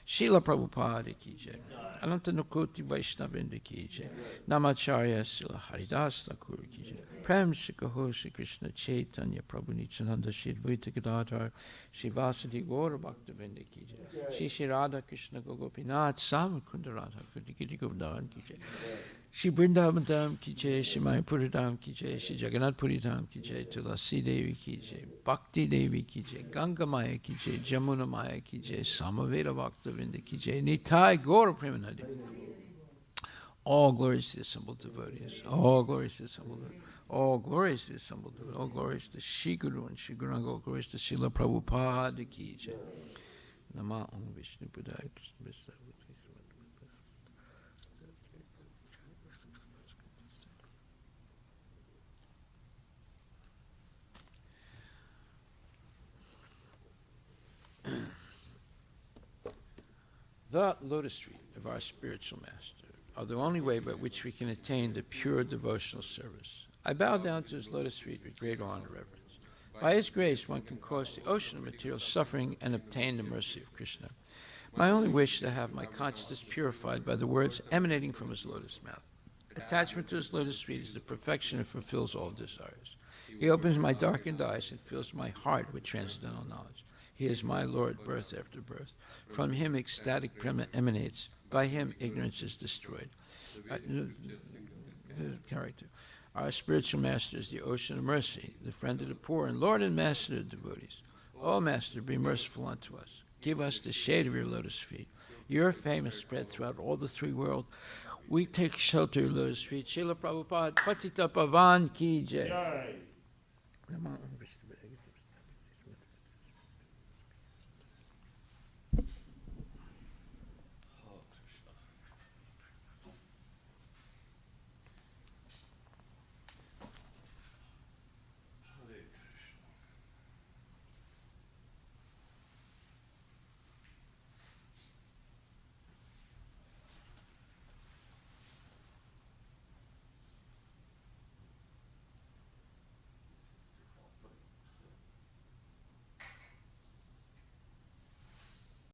Srila Prabhupada ki jai. Anantanukoti Vaishnavinda ki jai. Namacharya Srila Haridas Thakur ki jai. Prem Shri Kaho Shri Krishna Chaitanya Prabhu Nityananda Shri Advaita Gadadhar Shri Vasudeva Gaura Bhaktavinda ki jai. Shri Shri Radha Krishna Gopinath Samakunda Radha Kudikiti Govardhan ki jai. Shri Vrindavan Dham ki jai, Shri Mayapura Dham ki jai, Shri Jagannath Puri Dham ki jai, Tulasi Devi ki jai, Bhakti Devi ki jai, Ganga Maya ki jai, Jamuna Maya ki jai, Samaveda Bhaktavinda ki jai, Nitai Gaura Premanadi. All glories to the assembled devotees. All glories to the assembled devotees. All glories to the assembled devotees. All glories to Shri Guru and Shri Guranga. All glories to Srila Prabhupada ki jai. Nama Om Vishnu Padaya Krishna Vishnu. The lotus feet of our spiritual master are the only way by which we can attain the pure devotional service. I bow down to his lotus feet with great awe and reverence. By his grace, one can cross the ocean of material suffering and obtain the mercy of Krishna. My only wish is to have my consciousness purified by the words emanating from his lotus mouth. Attachment to his lotus feet is the perfection and fulfills all desires. He opens my darkened eyes and fills my heart with transcendental knowledge. He is my Lord, birth after birth. From him ecstatic prema emanates. By him ignorance is destroyed. Character. Our spiritual master is the ocean of mercy, the friend of the poor, and Lord and master of the devotees. O Master, be merciful unto us. Give us the shade of your lotus feet. Your fame is spread throughout all the three worlds. We take shelter of your lotus feet. Srila Prabhupada, Patita Pavan Ki Jai.